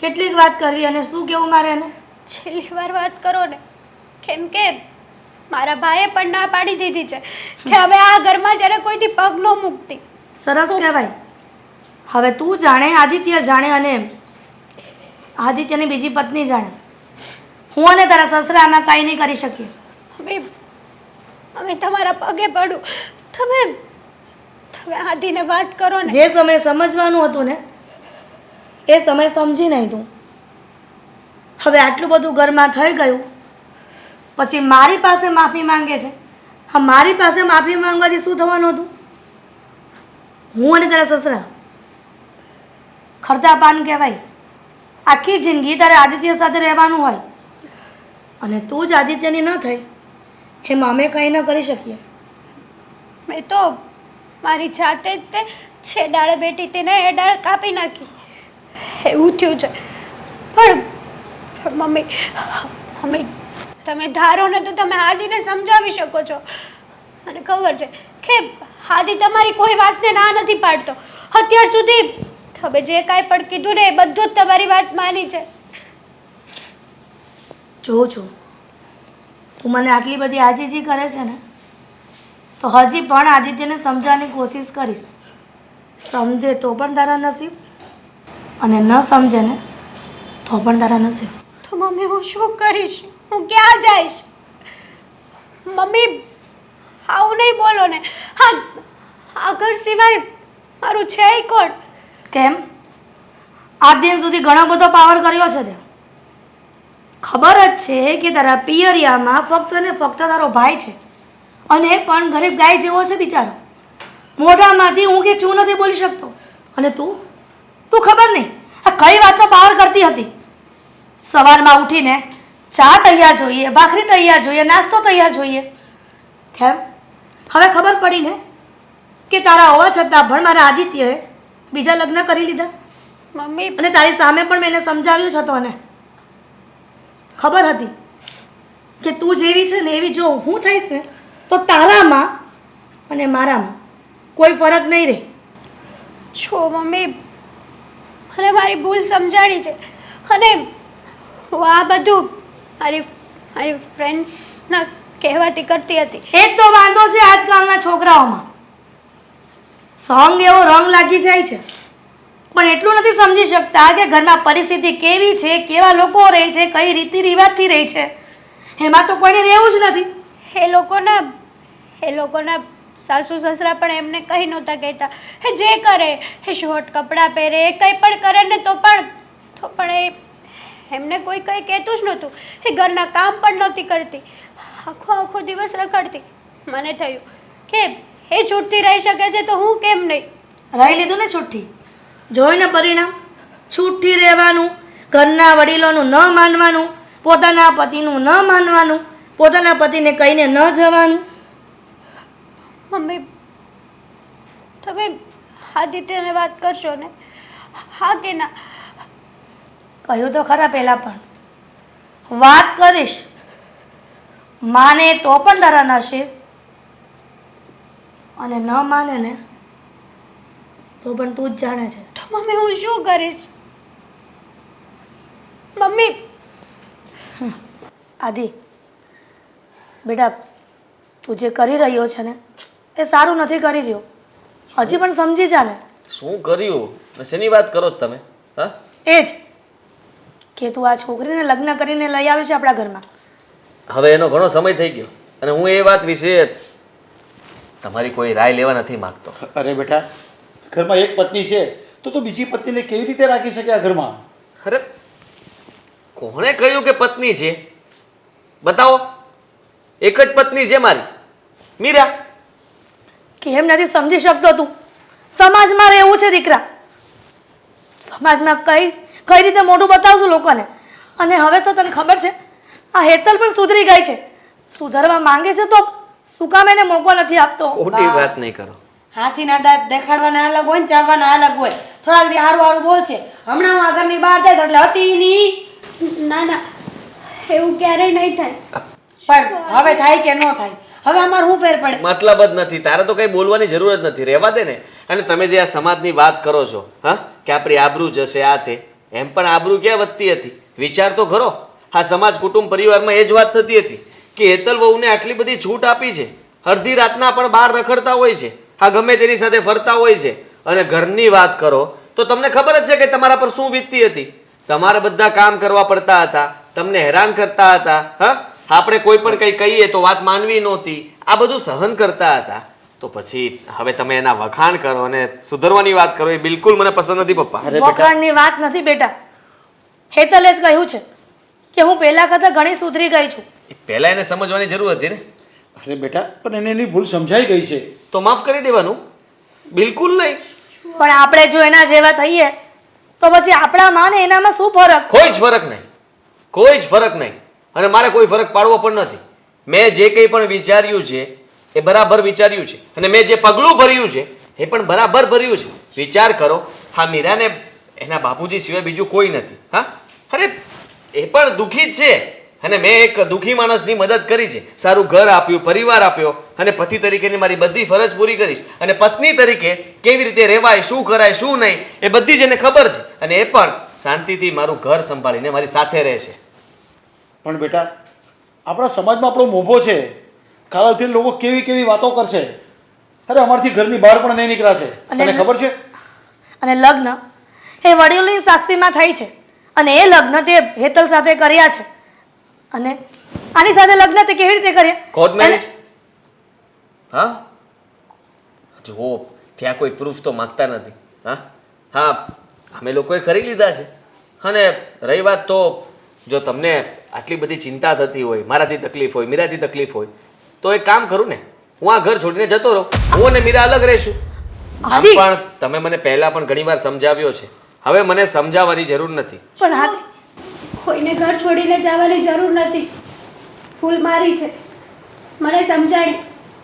કેટલીક વાત કરવી અને શું કેવું મારે એને? છેલ્લી વાર વાત કરો ને, કેમ કે મારા ભાઈએ પણ ના પાડી દીધી છે કે હવે આ ઘરમાં જ્યારે કોઈથી પગ ન મૂકતી. સરસ કહેવાય. હવે તું જાણે, આદિત્ય જાણે અને આદિત્યની બીજી પત્ની જાણે. હું અને તારા સસરા આમાં કાંઈ નહીં કરી શકીએ. અમે તમારા પગે પડું, તમે આદિને વાત કરો ને. જે સમય સમજવાનું હતું ને એ સમય સમજી નહીં તું. હવે આટલું બધું ઘરમાં થઈ ગયું પછી મારી પાસે માફી માંગે છે. હા, મારી પાસે માફી માંગવાથી શું થવાનું હતું? હું અને તારા સસરા ખરતા પાન કહેવાય. આખી જિંદગી તારે આદિત્ય સાથે રહેવાનું હોય અને તું જ આદિત્યની ન થઈ એમાં અમે કંઈ ન કરી શકીએ. મેં તો મારી જાતે જ તે છે ડાળે બેઠી તેને એ ડાળ કાપી નાખી, એવું થયું છે. પણ મમ્મી તમે ધારો ને તો તમે આદિને સમજાવી શકો છો. મને ખબર છે કે આદિ તમારી કોઈ વાતને ના નથી પાડતો. અત્યાર સુધી તમે જે કાંઈ પણ કીધું ને એ બધું જ તમારી વાત માની છે. જોઉં છું તું મને આટલી બધી આજીજી કરે છે ને, તો હજી પણ આદિત્યને સમજાવવાની કોશિશ કરીશ. સમજે તો પણ તારા નસીબ અને ન સમજે ને તો પણ તારા નસીબ. તો મમ્મી હું શું કરીશ? હું ક્યાં જઈશ? મમ્મી આવું નહીં બોલો ને. હા, આ ઘર સિવાય મારું છે કોણ? કેમ? આજ દિન સુધી ઘણો બધો પાવર કર્યો છે તે. ખબર જ છે કે તારા પિયરિયામાં ફક્ત ને ફક્ત તારો ભાઈ છે અને એ પણ ગરીબ ગાય જેવો છે બિચારો. મોઢામાંથી હું કે ચૂ નથી બોલી શકતો. અને તું ખબર નહીં આ કઈ વાતનો પાવર કરતી હતી. સવારમાં ઉઠીને ચા તૈયાર જોઈએ, ભાખરી તૈયાર જોઈએ, નાસ્તો તૈયાર જોઈએ. કેમ? હવે ખબર પડી ને કે તારા હોવા છતાં પણ મારા આદિત્યએ બીજા લગ્ન કરી લીધા. મમ્મી અને તારી સામે પણ મેં એને સમજાવ્યું છે. તો ને ખબર હતી કે તું જેવી છે ને એવી જો હું થઈશ ને તો તારામાં અને મારામાં કોઈ ફરક નહીં રહે. છો મમ્મી, મને મારી ભૂલ સમજાણી છે અને હું આ બધું મારી ફ્રેન્ડ્સના કહેવાથી કરતી હતી. એક તો વાંધો છે આજકાલના છોકરાઓમાં, સંગ એવો રંગ લાગી જાય છે પણ એટલું નથી સમજી શકતા કે ઘરમાં પરિસ્થિતિ કેવી છે, કેવા લોકો રહે છે, કઈ રીતિ રિવાજથી રહે છે. એમાં તો કોઈને રહેવું જ નથી. એ લોકોના સાસુ સસરા પણ એમને કંઈ નહોતા કહેતા. એ જે કરે એ શોર્ટ કપડાં પહેરે, એ કંઈ પણ કરે ને તો પણ એ એમને કોઈ કંઈ કહેતું જ નહોતું. એ ઘરના કામ પણ નહોતી કરતી, આખો દિવસ રખડતી. મને થયું કે એ છૂટતી રહી શકે છે તો હું કેમ નહીં? રહી લીધું ને છૂટથી, જોઈને પરિણામ. છૂટથી રહેવાનું, ઘરના વડીલોનું ન માનવાનું, પોતાના પતિનું ન માનવાનું, પોતાના પતિને કહીને ન જવાનું. મમ્મી તમે આદિત્યને વાત કરશો ને? હા કે ના? કહ્યું તો ખરા પહેલાં પણ વાત કરીશ. માને તો પણ તારા નસીબ અને ન માને ને તો પણ તું જ જાણે છે. તો મમ્મી હું શું કરીશ? મમ્મી આદિ બેટા, તું જે કરી રહ્યો છે ને એ સારું નથી કરી રહ્યો. હજી પણ સમજી જા ને. શું કર્યું? શેની વાત કરો છો તમે? હા, એ જ કે તું આ છોકરીને લગ્ન કરીને લઈ આવ્યો છે આપણા ઘરમાં. હવે એનો ઘણો સમય થઈ ગયો અને હું એ વાત વિશે તમારી કોઈ રાય લેવા નથી માંગતો. અરે બેટા, ઘરમાં એક પત્ની છે તો બીજી પત્નીને કેવી રીતે રાખી શકે આ ઘરમાં? અરે કોણે કહ્યું કે પત્ની છે? બતાવો. એક જ પત્ની છે મારી, મીરા. કેમ નથી સમજી શકતો તું? સમાજમાં રહેવું છે દીકરા. સમાજમાં કઈ રીતે મોઢું બતાવશું લોકોને? અને હવે તો તને ખબર છે આ હેતલ પણ સુધરી ગઈ છે. સુધરવા માંગે છે તો શું કામ એને મોકો નથી આપતો? ખોટી વાત નહીં કરો. હાથીના દાંત દેખાડવાના અલગ હોય ને ચાવવાના અલગ હોય. થોડાક દી હારું હારું બોલશે. હમણાં હું આ ઘરની બહાર જઈશ એટલે હતી નહીં. ના ના એવું ક્યારેય નહીં થાય. પણ હવે થાય કે ન થાય, હવે અમારે શું ફેર પડે? મતલબ જ નથી, તારે તો કઈ બોલવાની જરૂર જ નથી, રહેવા દે ને. અને તમે જે આ સમાજની વાત કરો છો, હા, કે આપણી આબરૂ જશે આ તે, એમ પણ આબરૂ ક્યાં વધતી હતી? વિચાર તો ખરો. આ સમાજ કુટુંબ પરિવારમાં એ જ વાત થતી હતી કે હેતલ વહુને આટલી બધી છૂટ આપી છે, અડધી રાતના પણ બહાર રખડતા હોય છે, હા ગમે તેની સાથે ફરતા હોય છે. અને ઘરની વાત કરો તો તમને ખબર જ છે કે તમારા પર શું વીતતી હતી. તમારે બધા કામ કરવા પડતા હતા, તમને હેરાન કરતા હતા, હા, આપણે કોઈ પણ કંઈ કહીએ તો વાત માનવી નહોતી, આ બધું સહન કરતા હતા. તો પછી હવે તમે એના વખાણ કરો અને સુધરવાની વાત કરો, એ બિલકુલ મને પસંદ નથી પપ્પા. વખાણની વાત નથી બેટા. હેતલે જ કહ્યું છે કે હું પહેલા કરતાં ઘણી સુધરી ગઈ છું. પહેલા એને સમજવાની જરૂર હતી ને. અરે બેટા, પણ એને એની ભૂલ સમજાઈ ગઈ છે. તો માફ કરી દેવાનું, બિલકુલ નહીં. પણ આપણે જો એના જેવા થઈએ તો પછી આપણામાં ને એનામાં શું ફરક? કોઈ જ ફરક નહીં, કોઈ જ ફરક નહીં. અને મારે કોઈ ફરક પાડવો પણ નથી. મેં જે કંઈ પણ વિચાર્યું છે એ બરાબર વિચાર્યું છે, અને મેં જે પગલું ભર્યું છે એ પણ બરાબર ભર્યું છે. વિચાર કરો, હા મીરાને એના બાપુજી સિવાય બીજું કોઈ નથી. હા, અરે એ પણ દુઃખી જ છે, અને મેં એક દુઃખી માણસની મદદ કરી છે, સારું ઘર આપ્યું, પરિવાર આપ્યો, અને પતિ તરીકેની મારી બધી ફરજ પૂરી કરીશ. અને પત્ની તરીકે કેવી રીતે રહેવાય, શું કરાય શું નહીં એ બધી જ એને ખબર છે, અને એ પણ શાંતિથી મારું ઘર સંભાળીને મારી સાથે રહેશે. પણ બેટા, આપણા સમાજમાં આપણો મોભો છે, કાલથી લોકો કેવી કેવી વાતો કરશે. અરે અમારથી ઘરની બહાર પણ નહીં નીકળાશે, તને ખબર છે? અને લગ્ન એ વડીલોની સાક્ષીમાં થાય છે, અને એ લગ્ન તે હેતલ સાથે કર્યા છે. અને આની સાથે લગ્ન તે કેવી રીતે કર્યા? Court marriage. હા, જુઓ, ત્યાં કોઈ પ્રૂફ તો માંગતા નથી. હા હા, અમે લોકોએ કરી લીધા છે. અને રહી વાત તો, જો તમને આટલી બધી ચિંતા થતી હોય, મારાથી તકલીફ હોય, મીરાથી તકલીફ હોય, તો એક કામ કરું ને, હું આ ઘર છોડીને જતો રહું, હું અને મીરા અલગ રહીશું. આમ પણ તમે મને પહેલા પણ ઘણી વાર સમજાવ્યો છે, હવે મને સમજાવવાની જરૂર નથી. પણ હાથી, કોઈને ઘર છોડીને જવાની જરૂર નથી. ભૂલ મારી છે, મને સમજાણી,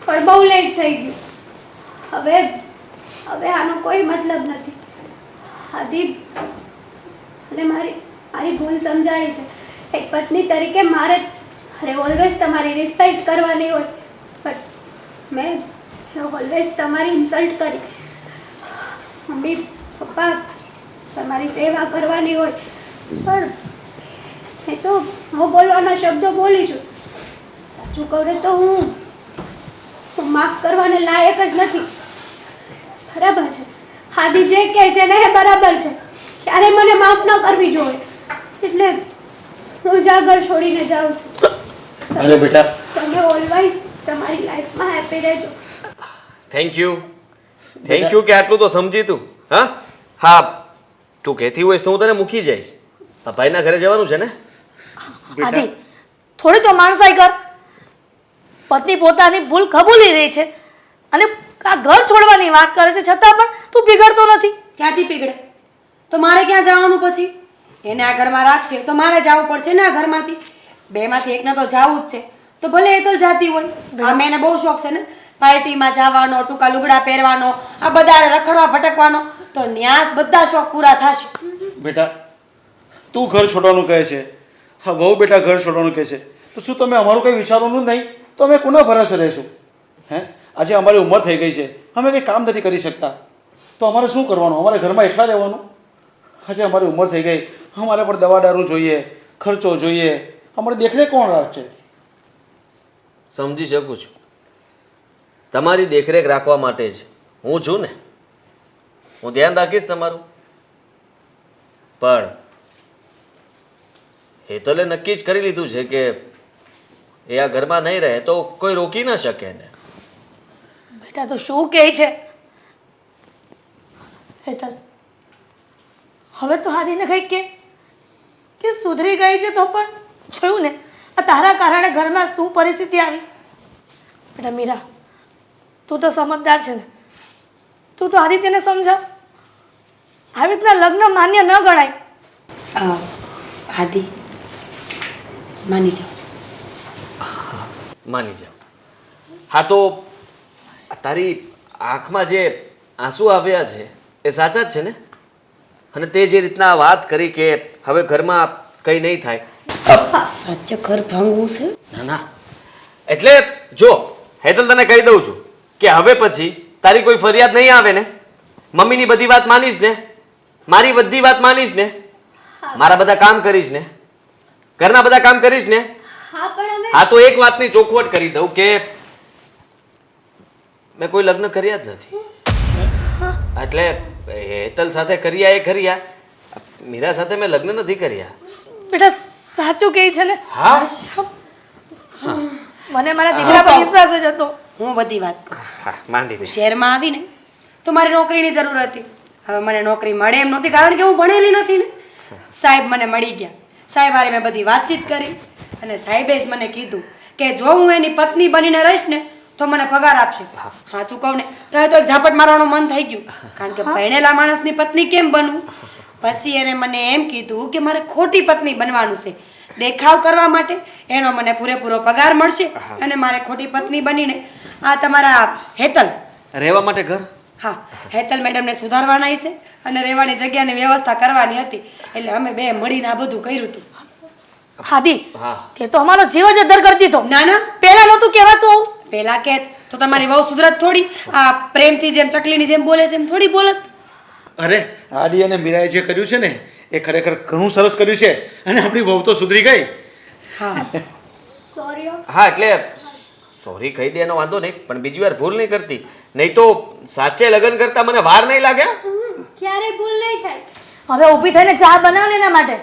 પણ બહુ લેટ થઈ ગયું. હવે હવે આનો કોઈ મતલબ નથી. આદિ અને મારી ભૂલ સમજાણી છે. એક પત્ની તરીકે મારે ઓલવેઝ તમારી રિસ્પેક્ટ કરવાની હોય, પણ મેં ઓલવેઝ તમારી ઇન્સલ્ટ કરી. મમ્મી પપ્પા તમારી સેવા કરવાની હોય, પણ એ તો હું બોલવાના શબ્દો બોલી છું. સાચું કહું ને તો હું માફ કરવાને લાયક જ નથી. બરાબર છે, આદિ જે કહે છે ને એ બરાબર છે. ક્યારે મને માફ ન કરવી જોઈએ, એટલે હું જ આ ઘર છોડીને જાઉં છું. અરે બેટા, તમે ઓલવેઝ તમારી લાઈફમાં હેપી રહેજો. થેન્ક યુ, થેન્ક યુ કે આટલું તો સમજી તું. હા હા, તું કહેતી હોઈશ તો હું તને મૂકી જઈશ. આ ભાઈના ઘરે જવાનું છે ને? આદિ, થોડી તો માણસાઈ કર. પત્ની પોતાની ભૂલ કબૂલી રહી છે અને આ ઘર છોડવાની વાત કરે છે, છતાં પણ તું પીગળતો નથી. ક્યાંથી પીગળે? તો મારે ક્યાં જવાનું પછી? એને આ ઘરમાં રાખશે તો મારે જવું પડશે ને આ ઘરમાંથી. બેમાંથી એકને તો જવું જ છે, તો ભલે એ તો જાતી હોય. આમે એને બહુ શોખ છે ને પાર્ટીમાં જવાનો, ટૂંકા લુગડા પહેરવાનો, આ બધા રખડવા ભટકવાનો, તો ન્યાસ બધા શોખ પૂરા થશે. બેટા, તું ઘર છોડવાનું કહે છે, હા બહુ બેટા ઘર છોડવાનું કહે છે, તો શું તમે અમારું કંઈ વિચારવાનું નહીં? તો અમે કોના ભરોસે રહીશું? હે, આજે અમારી ઉંમર થઈ ગઈ છે, અમે કંઈ કામ નથી કરી શકતા, તો અમારે શું કરવાનું? અમારે ઘરમાં એકલા રહેવાનું? આજે અમારી ઉંમર થઈ ગઈ, અમારે પણ દવા દારૂ જોઈએ, ખર્ચો જોઈએ, અમારી દેખરેખ કોણ રાખશે? સમજી શકું છું, તમારી દેખરેખ રાખવા માટે જ હું છું ને, હું ધ્યાન રાખીશ તમારું. પણ હેતલે નક્કી જ કરી લીધું છે કે એ આ ઘરમાં નહીં રહે તો કોઈ રોકી ના શકે એને. બેટા તો શું કહે છે હેતલ? હવે તો હાદીને કંઈક કે સુધરી ગઈ છે, તો પણ જોયું ને આ તારા કારણે ઘરમાં શું પરિસ્થિતિ આવી. બેટા મીરા, તું તો સમજદાર છે ને, તું તો આદિત્યને સમજાવ. આવી રીતના લગ્ન માન્ય ન ગણાય. આદિ, માની જાઓ. માની જાઓ. હા તો તારી આંખમાં જે આંસુ આવ્યા છે એ સાચા જ છે ને? અને તે જે રીતના વાત કરી કે હવે ઘરમાં કંઈ નહીં થાય. સાચે ઘર ભાંગવું છે? ના ના, એટલે જો હેતલ તને કહી દઉં છું કે હવે પછી તારી કોઈ ફરિયાદ નહીં આવે ને? મમ્મીની બધી વાત માનીશ ને? મારી બધી વાત માનીશ ને? મારા બધા કામ કરીશ ને? ઘરના બધા કામ કરીશ ને? હા પણ અમે હા, તો એક વાતની ચોખવટ કરી દઉં કે મેં કોઈ લગ્ન કર્યા જ નથી. એટલે હેતલ સાથે કર્યા એ કર્યા, મીરા સાથે મેં લગ્ન નથી કર્યા. બેટા સાચું કહે છે ને? હા, મને મારા દીકરા પર વિશ્વાસ જ હતો. હું બધી વાત કહું. હા, માંડી ભાઈ. શહેરમાં આવીને તો મારી નોકરીની જરૂર હતી. હવે મને નોકરી મળે એમ નહોતી, કારણ કે હું ભણેલી નથી ને. સાહેબ મને મળી ગયા. સાહેબ હારે મેં બધી વાતચીત કરી અને સાહેબે જ મને કીધું કે જો હું એની પત્ની બનીને રહીશ ને તો મને પગાર આપશે. હા તું કહું ને તો એ તો એક ઝાપટ મારવાનું મન થઈ ગયું, કારણ કે ભણેલા માણસની પત્ની કેમ બનવું. પછી એને મને એમ કીધું કે મારે ખોટી પત્ની બનવાનું છે, દેખાવ કરવા માટે એનો મને પૂરેપૂરો પગાર મળશે અને મારે ખોટી પત્ની બનીને આ તમારા હેતલ રહેવા માટે ઘર? હા, હેતલ મેડમને સુધારવાના છે અને રહેવાની જગ્યાની વ્યવસ્થા કરવાની હતી. એટલે અમે બે મળીને આ બધું કર્યું હતું. હાદી હા. તે તો અમારો જીવ જ અદ્ધર કરી દીધો. ના ના, પહેલા નહોતું કહેવાતું આવું. પેલા કે તો તમારી વહુ સુધરત થોડી, આ પ્રેમથી જેમ ચકલીની જેમ બોલે છે એમ થોડી બોલત. અરે આડી અને મીરાએ જે કર્યું છે ને એ ખરેખર ઘણું સરસ કર્યું છે અને આપણી વહુ તો સુધરી ગઈ. હા, સોરી. હા, એટલે સોરી કહી દે એનો વાંધો નહીં, પણ બીજી વાર ભૂલ નહીં કરતી, નહીં તો સાચે લગ્ન કરતા મને વાર નહીં લાગ્યા. ક્યારે ભૂલ નહીં થાય. હવે ઊભી થઈને ચા બનાવ ને એના માટે.